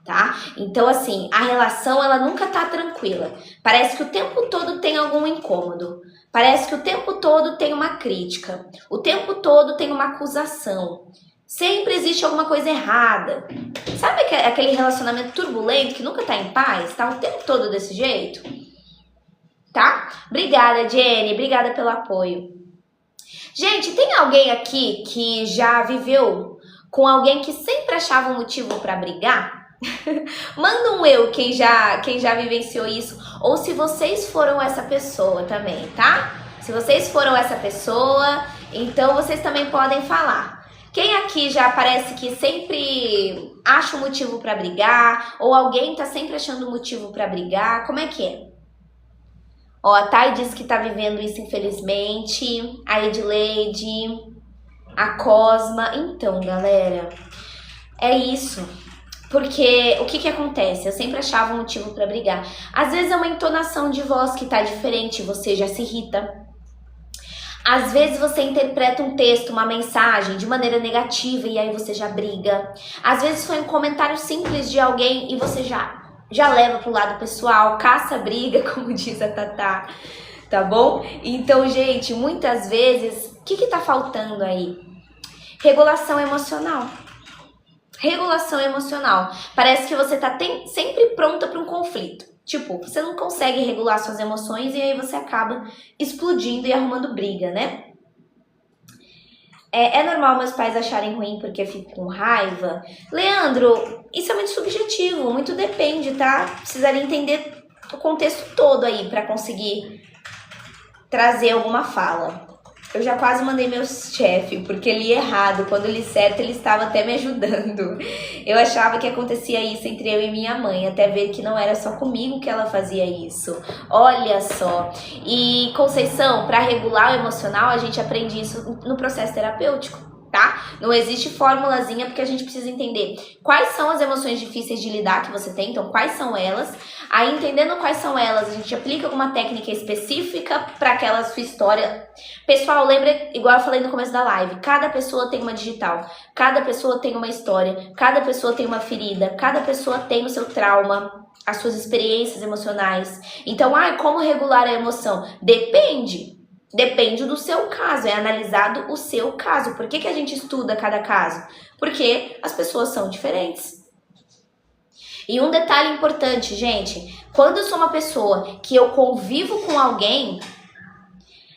tá? Então, assim, a relação, ela nunca tá tranquila. Parece que o tempo todo tem algum incômodo. Parece que o tempo todo tem uma crítica. O tempo todo tem uma acusação. Sempre existe alguma coisa errada. Sabe aquele relacionamento turbulento que nunca tá em paz? Tá o tempo todo desse jeito? Tá? Obrigada, Jenny. Obrigada pelo apoio. Gente, tem alguém aqui que já viveu com alguém que sempre achava um motivo pra brigar? Manda um eu, quem já vivenciou isso. Ou se vocês foram essa pessoa também, tá? Se vocês foram essa pessoa, então vocês também podem falar. Quem aqui já parece que sempre acha um motivo pra brigar? Ou alguém tá sempre achando um motivo pra brigar? Como é que é? Ó, a Thay disse que tá vivendo isso, infelizmente. A Edileide, a Cosma. Então, galera, é isso. Porque o que acontece? Eu sempre achava um motivo pra brigar. Às vezes é uma entonação de voz que tá diferente, você já se irrita. Às vezes você interpreta um texto, uma mensagem de maneira negativa e aí você já briga. Às vezes foi um comentário simples de alguém e você já leva pro lado pessoal, caça briga, como diz a Tatá, tá bom? Então, gente, muitas vezes, o que tá faltando aí? Regulação emocional. Regulação emocional. Parece que você tá sempre pronta para um conflito. Tipo, você não consegue regular suas emoções e aí você acaba explodindo e arrumando briga, né? É normal meus pais acharem ruim porque eu fico com raiva? Leandro, isso é muito subjetivo, muito depende, tá? Precisaria entender o contexto todo aí pra conseguir trazer alguma fala. Eu já quase mandei meu chefe, porque ele ia errado. Quando ele certo, ele estava até me ajudando. Eu achava que acontecia isso entre eu e minha mãe, até ver que não era só comigo que ela fazia isso. Olha só. E, Conceição, para regular o emocional, a gente aprende isso no processo terapêutico, tá? tá? Não existe formulazinha, porque a gente precisa entender quais são as emoções difíceis de lidar que você tem, então quais são elas. Aí, entendendo quais são elas, a gente aplica alguma técnica específica para aquela sua história. Pessoal, lembra, igual eu falei no começo da live, cada pessoa tem uma digital, cada pessoa tem uma história, cada pessoa tem uma ferida, cada pessoa tem o seu trauma, as suas experiências emocionais. Então, como regular a emoção? Depende do seu caso, é analisado o seu caso. Por que a gente estuda cada caso? Porque as pessoas são diferentes. E um detalhe importante, gente, quando eu sou uma pessoa que eu convivo com alguém,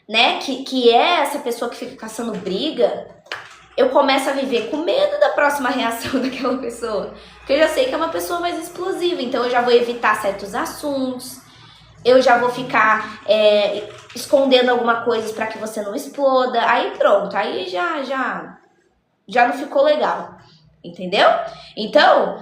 né, que é essa pessoa que fica caçando briga, eu começo a viver com medo da próxima reação daquela pessoa. Porque eu já sei que é uma pessoa mais explosiva, então eu já vou evitar certos assuntos, eu já vou ficar escondendo alguma coisa para que você não exploda. Aí pronto, aí já não ficou legal, entendeu? Então,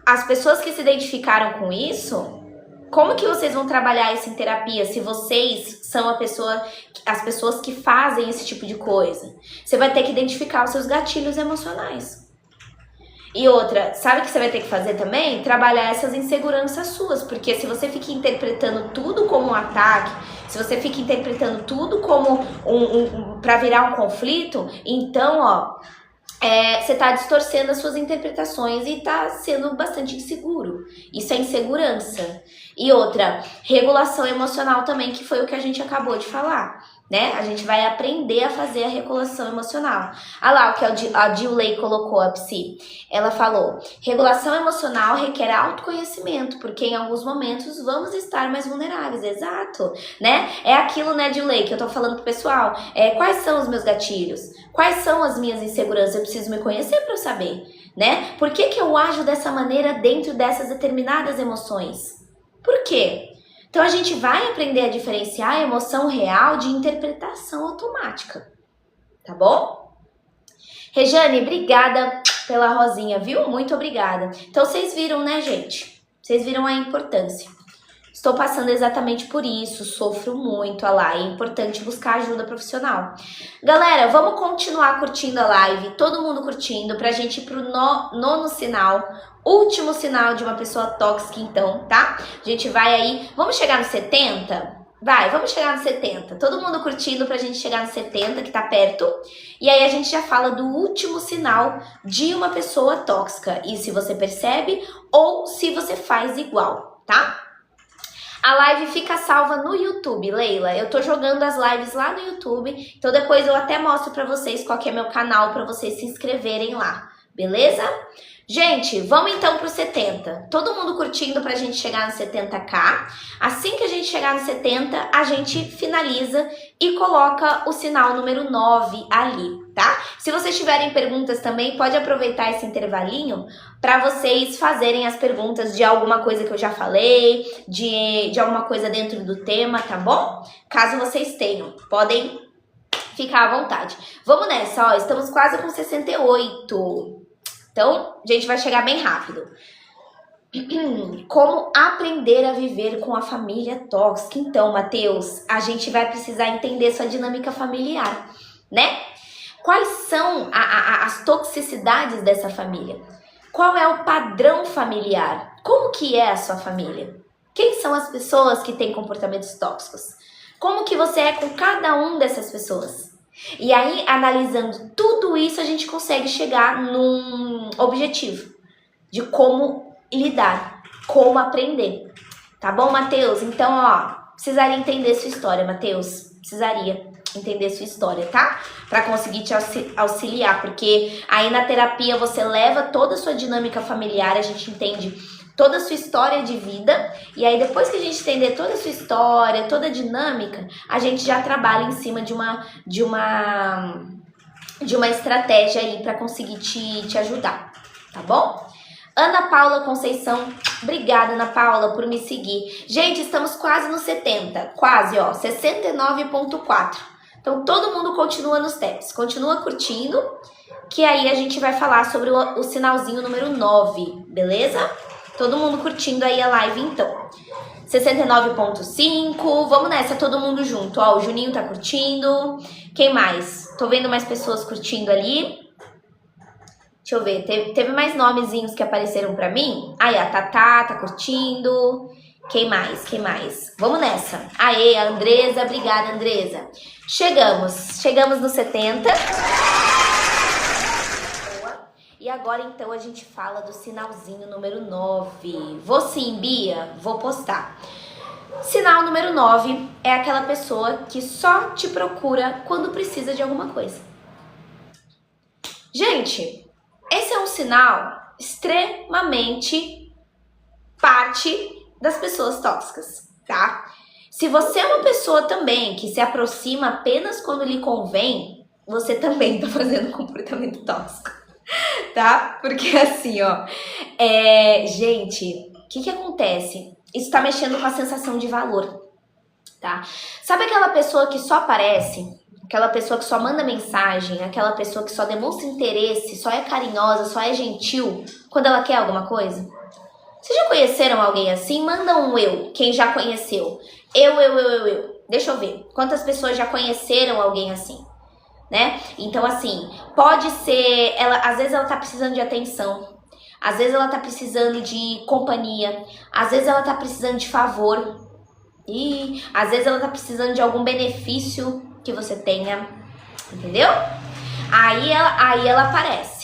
as pessoas que se identificaram com isso, como que vocês vão trabalhar isso em terapia se vocês são as pessoas que fazem esse tipo de coisa? Você vai ter que identificar os seus gatilhos emocionais. E outra, sabe o que você vai ter que fazer também? Trabalhar essas inseguranças suas, porque se você fica interpretando tudo como um ataque, se você fica interpretando tudo como para virar um conflito, então, você tá distorcendo as suas interpretações e tá sendo bastante inseguro. Isso é insegurança. E outra, regulação emocional também, que foi o que a gente acabou de falar, né? A gente vai aprender a fazer a regulação emocional. Ah lá, o que a Dilei colocou, a Psi. Ela falou, regulação emocional requer autoconhecimento, porque em alguns momentos vamos estar mais vulneráveis. Exato, né? É aquilo, né, Dilei, que eu tô falando pro pessoal. Quais são os meus gatilhos? Quais são as minhas inseguranças? Eu preciso me conhecer para eu saber, né? Por que eu ajo dessa maneira dentro dessas determinadas emoções? Por quê? Então a gente vai aprender a diferenciar a emoção real de interpretação automática, tá bom? Rejane, obrigada pela rosinha, viu? Muito obrigada. Então vocês viram, né, gente? Vocês viram a importância. Estou passando exatamente por isso, sofro muito, lá, é importante buscar ajuda profissional. Galera, vamos continuar curtindo a live, todo mundo curtindo, pra gente ir pro nono sinal, último sinal de uma pessoa tóxica então, tá? A gente vai aí, vamos chegar no 70? Vai, vamos chegar no 70, todo mundo curtindo pra gente chegar no 70, que tá perto. E aí a gente já fala do último sinal de uma pessoa tóxica, e se você percebe ou se você faz igual, tá? A live fica salva no YouTube, Leila. Eu tô jogando as lives lá no YouTube, então depois eu até mostro pra vocês qual que é meu canal pra vocês se inscreverem lá, beleza? Gente, vamos então pro 70. Todo mundo curtindo pra gente chegar no 70k. Assim que a gente chegar no 70, a gente finaliza e coloca o sinal número 9 ali, tá? Se vocês tiverem perguntas também, pode aproveitar esse intervalinho para vocês fazerem as perguntas de alguma coisa que eu já falei, de alguma coisa dentro do tema, tá bom? Caso vocês tenham, podem ficar à vontade. Vamos nessa, ó, estamos quase com 68. Então, a gente vai chegar bem rápido. Como aprender a viver com a família tóxica? Então, Matheus, a gente vai precisar entender sua dinâmica familiar, né? Quais são as toxicidades dessa família? Qual é o padrão familiar? Como que é a sua família? Quem são as pessoas que têm comportamentos tóxicos? Como que você é com cada um dessas pessoas? E aí, analisando tudo isso, a gente consegue chegar num objetivo de como lidar, como aprender. Tá bom, Matheus? Então, precisaria entender sua história, Matheus. Precisaria entender sua história, tá? Pra conseguir te auxiliar, porque aí na terapia você leva toda a sua dinâmica familiar, a gente entende toda a sua história de vida, e aí depois que a gente entender toda a sua história, toda a dinâmica, a gente já trabalha em cima de uma estratégia aí para conseguir te ajudar, tá bom? Ana Paula Conceição, obrigada, Ana Paula, por me seguir. Gente, estamos quase no 70, quase, 69.4. Então todo mundo continua nos tabs, continua curtindo, que aí a gente vai falar sobre o sinalzinho número 9, beleza? Todo mundo curtindo aí a live, então. 69.5, vamos nessa, todo mundo junto. O Juninho tá curtindo. Quem mais? Tô vendo mais pessoas curtindo ali. Deixa eu ver, teve mais nomezinhos que apareceram pra mim? Aí, a Tatá tá curtindo. Quem mais? Quem mais? Vamos nessa. Aê, a Andresa, obrigada, Andresa. Chegamos no 70. E agora, então, a gente fala do sinalzinho número 9. Vou sim, Bia? Vou postar. Sinal número 9 é aquela pessoa que só te procura quando precisa de alguma coisa. Gente, esse é um sinal extremamente parte das pessoas tóxicas, tá? Se você é uma pessoa também que se aproxima apenas quando lhe convém, você também tá fazendo comportamento tóxico, tá? Porque assim, ó, gente, o que acontece? Isso tá mexendo com a sensação de valor, tá? Sabe aquela pessoa que só aparece? Aquela pessoa que só manda mensagem, aquela pessoa que só demonstra interesse, só é carinhosa, só é gentil quando ela quer alguma coisa? Vocês já conheceram alguém assim? Manda um eu, quem já conheceu. Eu. Deixa eu ver. Quantas pessoas já conheceram alguém assim, né? Então, assim, pode ser... às vezes ela tá precisando de atenção. Às vezes ela tá precisando de companhia. Às vezes ela tá precisando de favor. E às vezes ela tá precisando de algum benefício que você tenha. Entendeu? Aí ela aparece.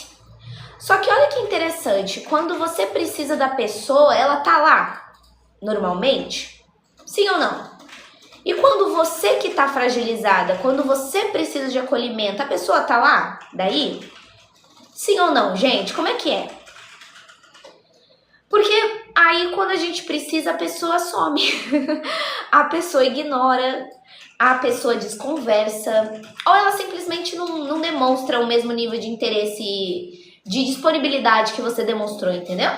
Só que olha que interessante, quando você precisa da pessoa, ela tá lá, normalmente? Sim ou não? E quando você que tá fragilizada, quando você precisa de acolhimento, a pessoa tá lá? Daí? Sim ou não, gente? Como é que é? Porque aí quando a gente precisa, a pessoa some. A pessoa ignora, a pessoa desconversa, ou ela simplesmente não demonstra o mesmo nível de interesse, de disponibilidade que você demonstrou, entendeu?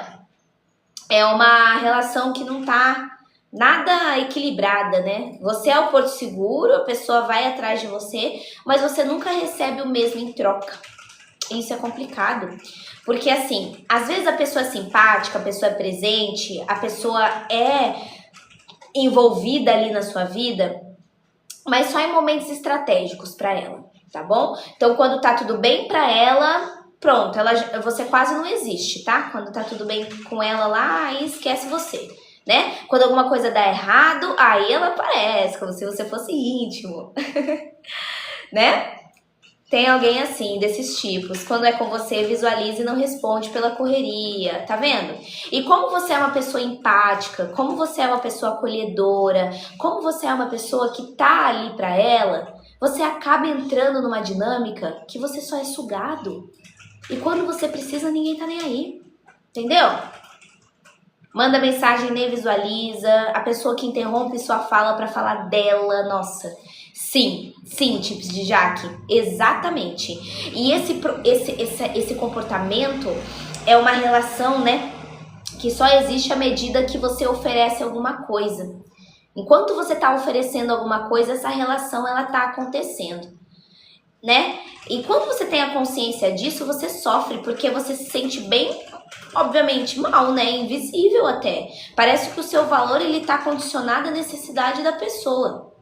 É uma relação que não tá nada equilibrada, né? Você é o porto seguro, a pessoa vai atrás de você, mas você nunca recebe o mesmo em troca. Isso é complicado. Porque assim, às vezes a pessoa é simpática, a pessoa é presente, a pessoa é envolvida ali na sua vida, mas só em momentos estratégicos pra ela, tá bom? Então quando tá tudo bem pra ela... Pronto, você quase não existe, tá? Quando tá tudo bem com ela lá, aí esquece você, né? Quando alguma coisa dá errado, aí ela aparece, como se você fosse íntimo, né? Tem alguém assim, desses tipos. Quando é com você, visualiza e não responde pela correria, tá vendo? E como você é uma pessoa empática, como você é uma pessoa acolhedora, como você é uma pessoa que tá ali pra ela, você acaba entrando numa dinâmica que você só é sugado. E quando você precisa, ninguém tá nem aí. Entendeu? Manda mensagem, nem visualiza. A pessoa que interrompe sua fala pra falar dela. Nossa. Sim, tips de Jaque. Exatamente. E esse comportamento é uma relação, né? Que só existe à medida que você oferece alguma coisa. Enquanto você tá oferecendo alguma coisa, essa relação, ela tá acontecendo, né? E quando você tem a consciência disso, você sofre, porque você se sente bem, obviamente, mal, né? Invisível até. Parece que o seu valor, ele tá condicionado à necessidade da pessoa.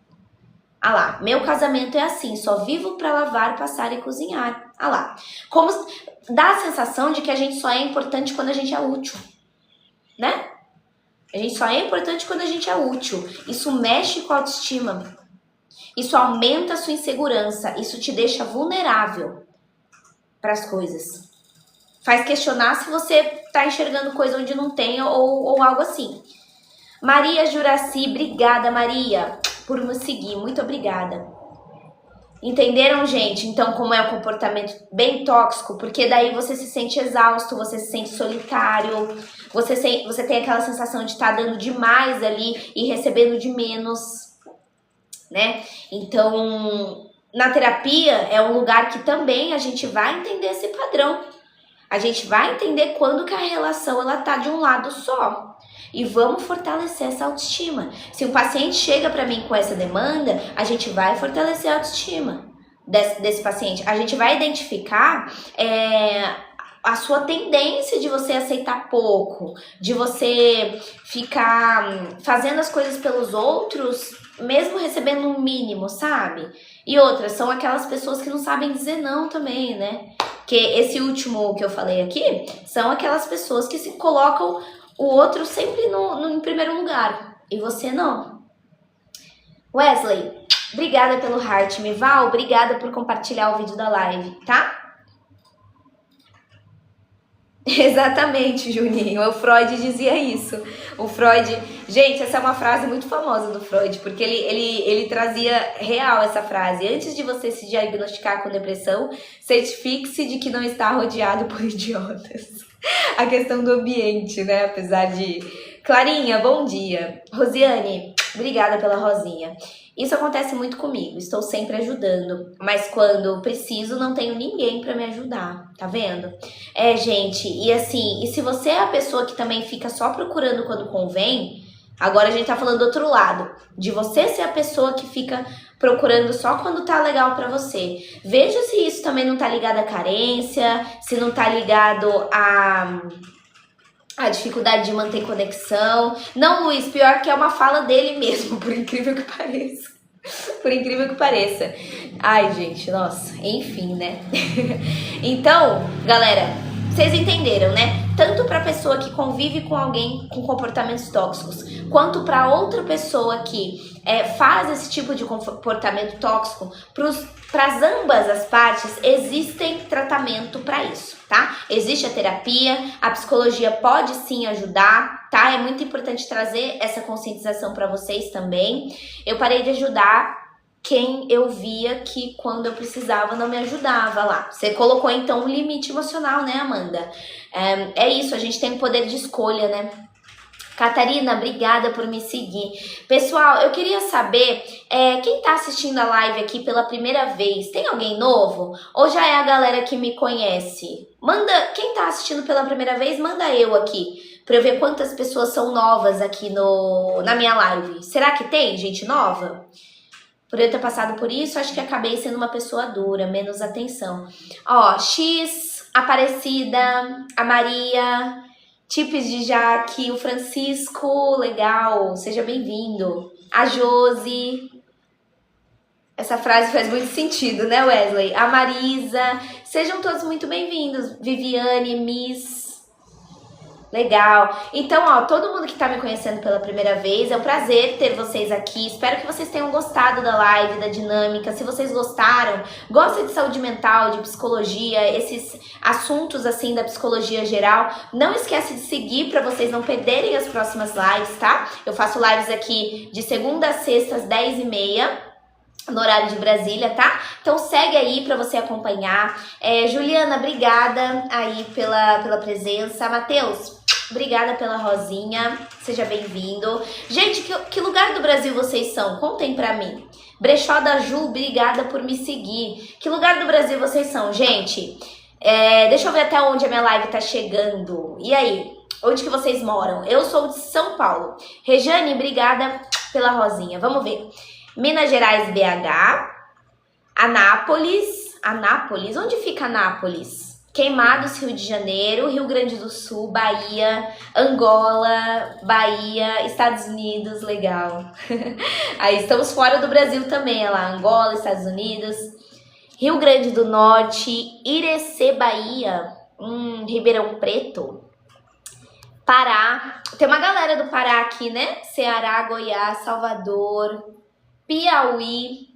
Ah lá, meu casamento é assim, só vivo pra lavar, passar e cozinhar. Ah lá. Como dá a sensação de que a gente só é importante quando a gente é útil, né? A gente só é importante quando a gente é útil. Isso mexe com a autoestima. Isso aumenta a sua insegurança, isso te deixa vulnerável para as coisas. Faz questionar se você tá enxergando coisa onde não tem ou algo assim. Maria Juraci, obrigada, Maria, por me seguir. Muito obrigada. Entenderam, gente? Então, como é um comportamento bem tóxico, porque daí você se sente exausto, você se sente solitário, você tem aquela sensação de estar dando demais ali e recebendo de menos, né? Então, na terapia é um lugar que também a gente vai entender esse padrão. A gente vai entender quando que a relação ela tá de um lado só. E vamos fortalecer essa autoestima. Se um paciente chega para mim com essa demanda, a gente vai fortalecer a autoestima desse paciente. A gente vai identificar a sua tendência de você aceitar pouco, de você ficar fazendo as coisas pelos outros, mesmo recebendo um mínimo, sabe? E outras, são aquelas pessoas que não sabem dizer não também, né? Porque esse último que eu falei aqui são aquelas pessoas que se colocam o outro sempre em primeiro lugar. E você não. Wesley, obrigada pelo heart. Mival, obrigada por compartilhar o vídeo da live, tá? Exatamente, Juninho. O Freud dizia isso. O Freud... Gente, essa é uma frase muito famosa do Freud, porque ele trazia real essa frase. Antes de você se diagnosticar com depressão, certifique-se de que não está rodeado por idiotas. A questão do ambiente, né? Apesar de... Clarinha, bom dia. Rosiane, obrigada pela rosinha. Isso acontece muito comigo, estou sempre ajudando, mas quando preciso não tenho ninguém pra me ajudar, tá vendo? Gente, e assim, e se você é a pessoa que também fica só procurando quando convém, agora a gente tá falando do outro lado, de você ser a pessoa que fica procurando só quando tá legal pra você. Veja se isso também não tá ligado à carência, se não tá ligado a dificuldade de manter conexão. Não, Luiz, pior que é uma fala dele mesmo, por incrível que pareça. Por incrível que pareça. Ai, gente, nossa, enfim, né? Então, galera, vocês entenderam, né? Tanto pra pessoa que convive com alguém com comportamentos tóxicos, quanto pra outra pessoa que faz esse tipo de comportamento tóxico, para ambas as partes existem tratamento para isso, tá? Existe a terapia, a psicologia pode sim ajudar, tá? É muito importante trazer essa conscientização para vocês também. Eu parei de ajudar quem eu via que quando eu precisava não me ajudava lá. Você colocou então um limite emocional, né, Amanda? É isso, a gente tem o poder de escolha, né? Catarina, obrigada por me seguir. Pessoal, eu queria saber, quem tá assistindo a live aqui pela primeira vez, tem alguém novo? Ou já é a galera que me conhece? Manda, quem tá assistindo pela primeira vez, manda eu aqui, pra eu ver quantas pessoas são novas aqui na minha live. Será que tem gente nova? Por eu ter passado por isso, acho que acabei sendo uma pessoa dura, menos atenção. Ó, X, Aparecida, a Maria... Tipes de Jaque, o Francisco, legal, seja bem-vindo. A Josi, essa frase faz muito sentido, né, Wesley? A Marisa, sejam todos muito bem-vindos. Viviane, Miss, legal. Então, ó, todo mundo que tá me conhecendo pela primeira vez, é um prazer ter vocês aqui. Espero que vocês tenham gostado da live, da dinâmica. Se vocês gostaram, gostam de saúde mental, de psicologia, esses assuntos assim da psicologia geral, não esquece de seguir para vocês não perderem as próximas lives, tá? Eu faço lives aqui de segunda a sexta às 10h30. No horário de Brasília, tá? Então segue aí pra você acompanhar. Juliana, obrigada aí pela presença. Matheus, obrigada pela rosinha. Seja bem-vindo. Gente, que lugar do Brasil vocês são? Contem pra mim. Brechó da Ju, obrigada por me seguir. Que lugar do Brasil vocês são, gente? Deixa eu ver até onde a minha live tá chegando. E aí? Onde que vocês moram? Eu sou de São Paulo. Rejane, obrigada pela rosinha. Vamos ver. Minas Gerais, BH, Anápolis, onde fica Anápolis? Queimados, Rio de Janeiro, Rio Grande do Sul, Bahia, Angola, Bahia, Estados Unidos, legal. Aí estamos fora do Brasil também, olha lá, Angola, Estados Unidos, Rio Grande do Norte, Irecê, Bahia, Ribeirão Preto, Pará, tem uma galera do Pará aqui, né? Ceará, Goiás, Salvador, Piauí,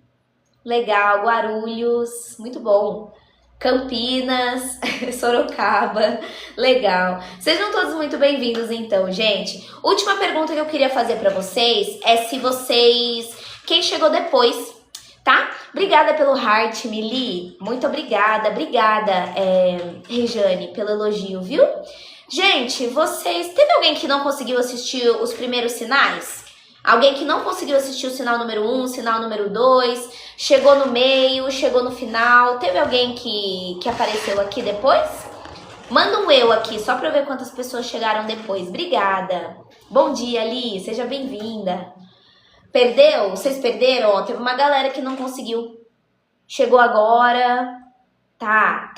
legal, Guarulhos, muito bom. Campinas, Sorocaba, legal. Sejam todos muito bem-vindos então, gente. Última pergunta que eu queria fazer pra vocês é se vocês... Quem chegou depois, tá? Obrigada pelo heart, Mili. Muito obrigada, Rejane, pelo elogio, viu? Gente, vocês... Teve alguém que não conseguiu assistir os primeiros sinais? Alguém que não conseguiu assistir o sinal número 1, sinal número 2, chegou no meio, chegou no final. Teve alguém que apareceu aqui depois? Manda um eu aqui, só pra eu ver quantas pessoas chegaram depois. Obrigada. Bom dia, Ali. Seja bem-vinda. Perdeu? Vocês perderam? Ó, teve uma galera que não conseguiu. Chegou agora. Tá.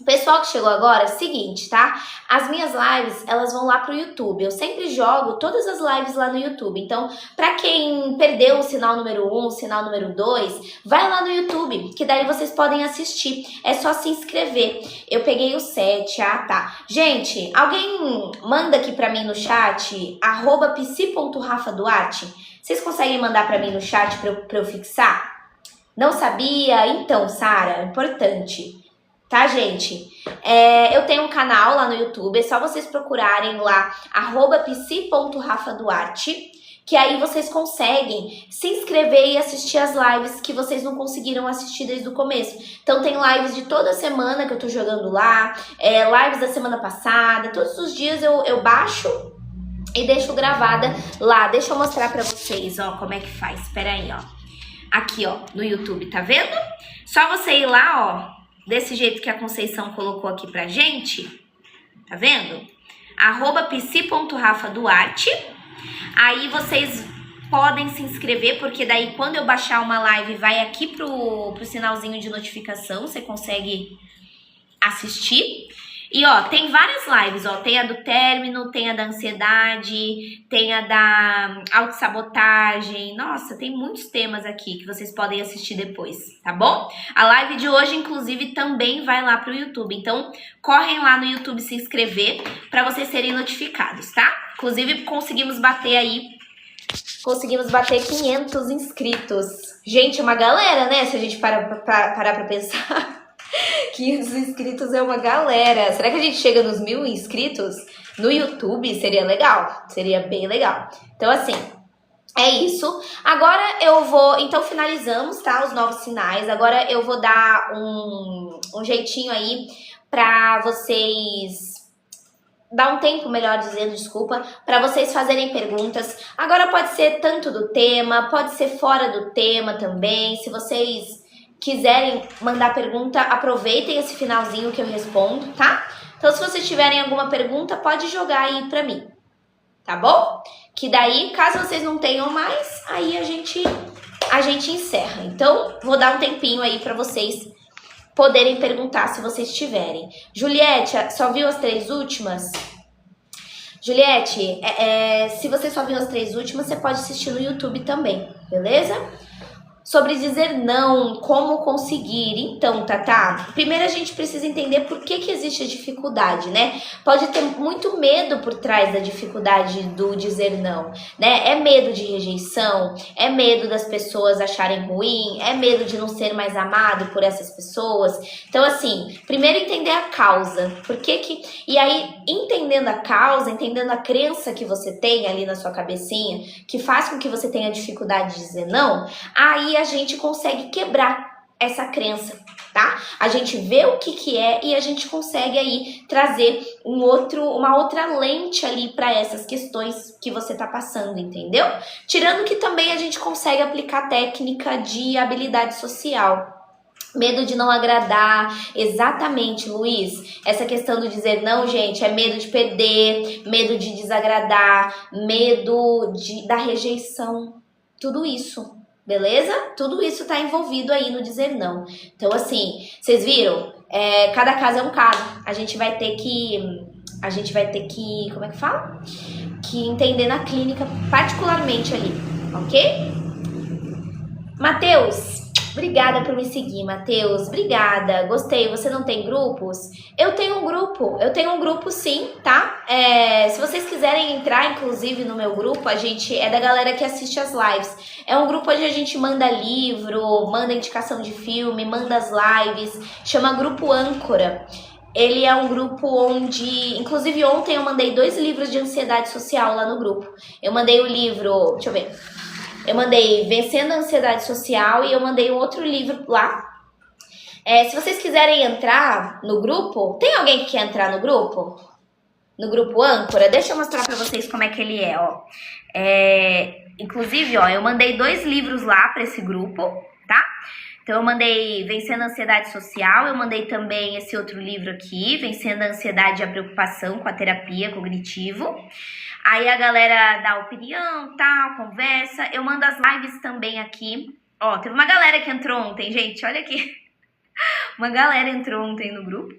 Pessoal que chegou agora, seguinte, tá? As minhas lives, elas vão lá pro YouTube. Eu sempre jogo todas as lives lá no YouTube. Então, pra quem perdeu o sinal número 1, o sinal número 2, vai lá no YouTube, que daí vocês podem assistir. É só se inscrever. Eu peguei o 7, tá. Gente, alguém manda aqui pra mim no chat, @psi.rafaduarte. Vocês conseguem mandar pra mim no chat pra eu fixar? Não sabia? Então, Sara, importante. Tá, gente? Eu tenho um canal lá no YouTube, é só vocês procurarem lá, @psi.rafaduarte, que aí vocês conseguem se inscrever e assistir as lives que vocês não conseguiram assistir desde o começo. Então tem lives de toda semana que eu tô jogando lá, lives da semana passada, todos os dias eu baixo e deixo gravada lá. Deixa eu mostrar pra vocês, ó, como é que faz. Espera aí, ó. Aqui, ó, no YouTube, tá vendo? Só você ir lá, ó, desse jeito que a Conceição colocou aqui pra gente, tá vendo? @psi.rafaduarte. Aí vocês podem se inscrever, porque daí quando eu baixar uma live vai aqui pro sinalzinho de notificação, você consegue assistir. E ó, tem várias lives, ó, tem a do término, tem a da ansiedade, tem a da autossabotagem. Nossa, tem muitos temas aqui que vocês podem assistir depois, tá bom? A live de hoje, inclusive, também vai lá pro YouTube. Então, correm lá no YouTube se inscrever para vocês serem notificados, tá? Inclusive, conseguimos bater 500 inscritos. Gente, uma galera, né? Se a gente parar pra pensar. 500 inscritos é uma galera. Será que a gente chega nos 1000 inscritos no YouTube? Seria legal. Seria bem legal. Então, assim, é isso. Agora eu vou... Então, finalizamos, tá? Os novos sinais. Agora eu vou dar um jeitinho aí pra vocês... Dar um tempo, melhor dizendo, desculpa, para vocês fazerem perguntas. Agora pode ser tanto do tema, pode ser fora do tema também. Se vocês quiserem mandar pergunta, aproveitem esse finalzinho que eu respondo, tá? Então, se vocês tiverem alguma pergunta, pode jogar aí pra mim, tá bom? Que daí, caso vocês não tenham mais, aí a gente encerra. Então, vou dar um tempinho aí pra vocês poderem perguntar se vocês tiverem. Juliette, só viu as 3 últimas? Juliette, se você só viu as 3 últimas, você pode assistir no YouTube também, beleza? Sobre dizer não, como conseguir. Então, Tatá, primeiro a gente precisa entender por que existe a dificuldade, né? Pode ter muito medo por trás da dificuldade do dizer não, né? É medo de rejeição, é medo das pessoas acharem ruim, é medo de não ser mais amado por essas pessoas. Então, assim, primeiro entender a causa. E aí, entendendo a causa, entendendo a crença que você tem ali na sua cabecinha, que faz com que você tenha dificuldade de dizer não, aí a gente consegue quebrar essa crença, tá? A gente vê o que é e a gente consegue aí trazer uma outra lente ali para essas questões que você tá passando, entendeu? Tirando que também a gente consegue aplicar técnica de habilidade social. Medo de não agradar, exatamente, Luiz. Essa questão do dizer não, gente, é medo de perder, medo de desagradar, medo da rejeição, tudo isso. Beleza? Tudo isso tá envolvido aí no dizer não. Então, assim, vocês viram? Cada caso é um caso. A gente vai ter que, como é que fala? Que entender na clínica particularmente ali, ok? Matheus, obrigada por me seguir, Matheus. Obrigada, gostei. Você não tem grupos? Eu tenho um grupo sim, tá? Se vocês quiserem entrar, inclusive, no meu grupo, a gente é da galera que assiste as lives. É um grupo onde a gente manda livro, manda indicação de filme, manda as lives, chama Grupo Âncora. Ele é um grupo onde, inclusive ontem eu mandei 2 livros de ansiedade social lá no grupo. Eu mandei o livro, deixa eu ver. Eu mandei Vencendo a Ansiedade Social e eu mandei um outro livro lá. Se vocês quiserem entrar no grupo, tem alguém que quer entrar no grupo? No grupo Âncora? Deixa eu mostrar pra vocês como é que ele é, ó. Inclusive, ó, eu mandei 2 livros lá pra esse grupo, tá? Então, eu mandei Vencendo a Ansiedade Social, eu mandei também esse outro livro aqui, Vencendo a Ansiedade e a Preocupação com a Terapia Cognitivo. Aí a galera dá opinião, tal, conversa. Eu mando as lives também aqui. Ó, teve uma galera que entrou ontem, gente, olha aqui. Uma galera entrou ontem no grupo.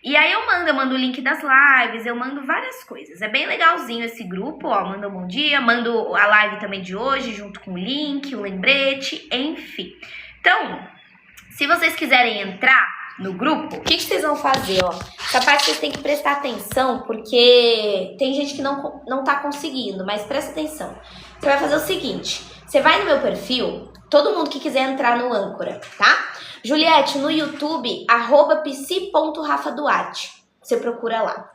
E aí eu mando o link das lives, eu mando várias coisas. É bem legalzinho esse grupo, ó, manda um bom dia, mando a live também de hoje, junto com o link, o lembrete, enfim. Então, se vocês quiserem entrar no grupo, o que vocês vão fazer, ó? Essa parte vocês têm que prestar atenção, porque tem gente que não tá conseguindo, mas presta atenção. Você vai fazer o seguinte, você vai no meu perfil, todo mundo que quiser entrar no Âncora, tá? Juliette, no YouTube, @psi.rafaduarte. Você procura lá.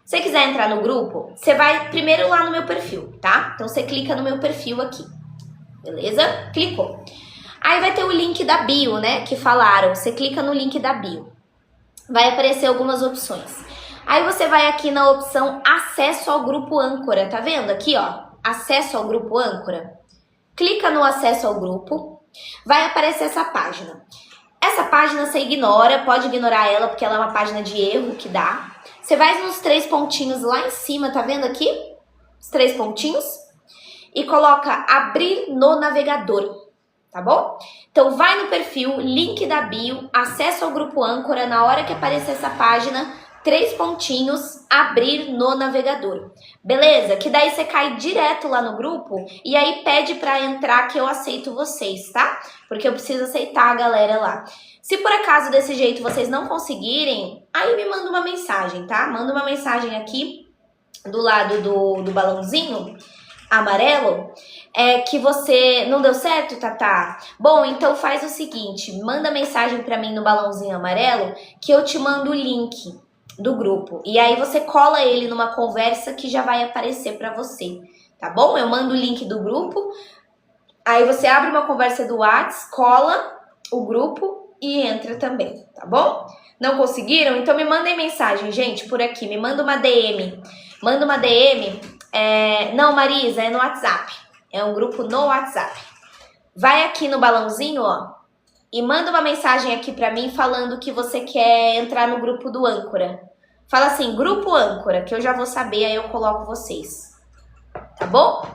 Se você quiser entrar no grupo, você vai primeiro lá no meu perfil, tá? Então você clica no meu perfil aqui, beleza? Clicou. Aí vai ter o link da bio, né, que falaram. Você clica no link da bio. Vai aparecer algumas opções. Aí você vai aqui na opção acesso ao grupo Âncora, tá vendo aqui, ó? Acesso ao grupo Âncora. Clica no acesso ao grupo, vai aparecer essa página. Essa página você ignora, pode ignorar ela porque ela é uma página de erro que dá. Você vai nos 3 pontinhos lá em cima, tá vendo aqui? Os 3 pontinhos. E coloca abrir no navegador, tá bom? Então vai no perfil, link da bio, acesso ao grupo Âncora, na hora que aparecer essa página, 3 pontinhos, abrir no navegador. Beleza? Que daí você cai direto lá no grupo e aí pede pra entrar que eu aceito vocês, tá? Porque eu preciso aceitar a galera lá. Se por acaso desse jeito vocês não conseguirem, aí me manda uma mensagem, tá? Manda uma mensagem aqui do lado do balãozinho amarelo, que você não deu certo, Tatá? Bom, então faz o seguinte, manda mensagem pra mim no balãozinho amarelo que eu te mando o link do grupo. E aí você cola ele numa conversa que já vai aparecer pra você, tá bom? Eu mando o link do grupo, aí você abre uma conversa do WhatsApp, cola o grupo e entra também, tá bom? Não conseguiram? Então me mandem mensagem, gente, por aqui. Me manda uma DM. Manda uma DM. Não, Marisa, é no WhatsApp. É um grupo no WhatsApp. Vai aqui no balãozinho, ó, e manda uma mensagem aqui pra mim falando que você quer entrar no grupo do Âncora. Fala assim, grupo Âncora, que eu já vou saber, aí eu coloco vocês. Tá bom?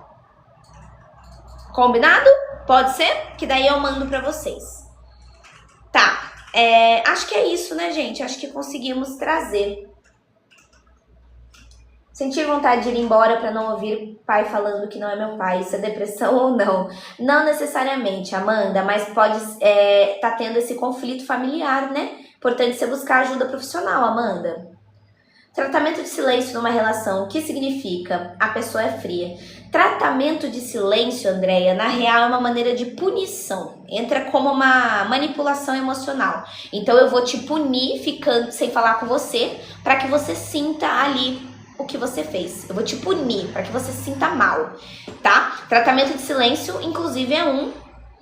Combinado? Pode ser? Que daí eu mando pra vocês. Tá. Acho que é isso, né, gente? Acho que conseguimos trazer. Sentir vontade de ir embora para não ouvir pai falando que não é meu pai. Isso é depressão ou não? Não necessariamente, Amanda, mas pode tá tendo esse conflito familiar, né? Importante você buscar ajuda profissional, Amanda. Tratamento de silêncio numa relação, o que significa? A pessoa é fria. Tratamento de silêncio, Andréia, na real é uma maneira de punição. Entra como uma manipulação emocional. Então eu vou te punir ficando sem falar com você para que você sinta ali o que você fez. Eu vou te punir para que você se sinta mal, tá? Tratamento de silêncio, inclusive,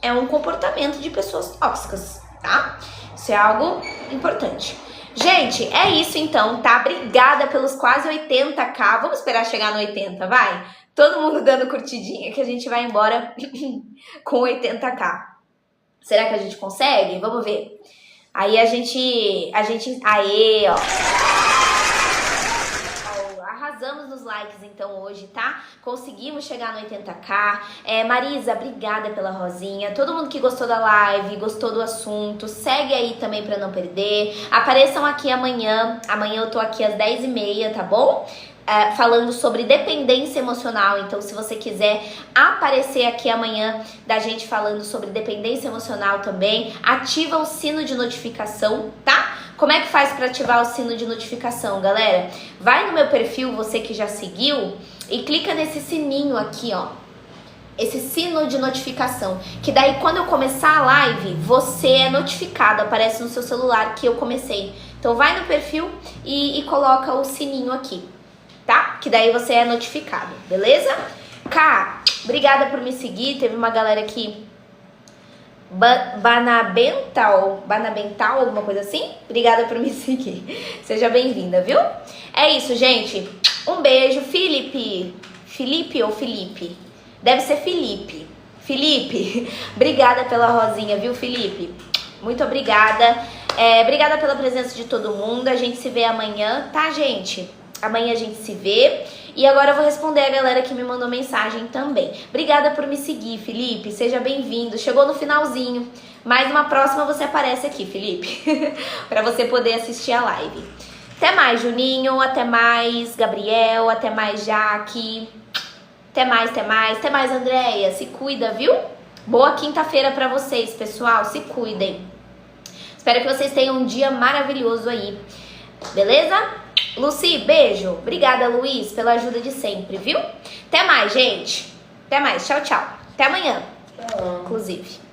é um comportamento de pessoas tóxicas, tá? Isso é algo importante. Gente, é isso então, tá? Obrigada pelos quase 80k. Vamos esperar chegar no 80, vai? Todo mundo dando curtidinha que a gente vai embora com 80k. Será que a gente consegue? Vamos ver. Aí a gente... Aê, ó. Arrasamos nos likes então hoje, tá? Conseguimos chegar no 80k. Marisa, obrigada pela rosinha. Todo mundo que gostou da live, gostou do assunto, segue aí também pra não perder. Apareçam aqui amanhã. Amanhã eu tô aqui às 10h30, tá bom? Falando sobre dependência emocional. Então, se você quiser aparecer aqui amanhã da gente falando sobre dependência emocional também, ativa o sino de notificação, tá? Como é que faz para ativar o sino de notificação, galera? Vai no meu perfil, você que já seguiu, e clica nesse sininho aqui, ó. Esse sino de notificação. Que daí, quando eu começar a live, você é notificado, aparece no seu celular que eu comecei. Então, vai no perfil e coloca o sininho aqui, tá? Que daí você é notificado, beleza? Cá, obrigada por me seguir. Teve uma galera aqui... Banabental, alguma coisa assim? Obrigada por me seguir. Seja bem-vinda, viu? É isso, gente. Um beijo. Felipe ou Felipe? Deve ser Felipe. Felipe, obrigada pela rosinha, viu, Felipe? Muito obrigada. Obrigada pela presença de todo mundo. A gente se vê amanhã, tá, gente? Amanhã a gente se vê. E agora eu vou responder a galera que me mandou mensagem também. Obrigada por me seguir, Felipe. Seja bem-vindo. Chegou no finalzinho. Mas numa próxima você aparece aqui, Felipe. Para você poder assistir a live. Até mais, Juninho. Até mais, Gabriel. Até mais, Jaque. Até mais, Andréia. Se cuida, viu? Boa quinta-feira pra vocês, pessoal. Se cuidem. Espero que vocês tenham um dia maravilhoso aí. Beleza? Lucy, beijo. Obrigada, Luiz, pela ajuda de sempre, viu? Até mais, gente. Até mais. Tchau, tchau. Até amanhã, inclusive.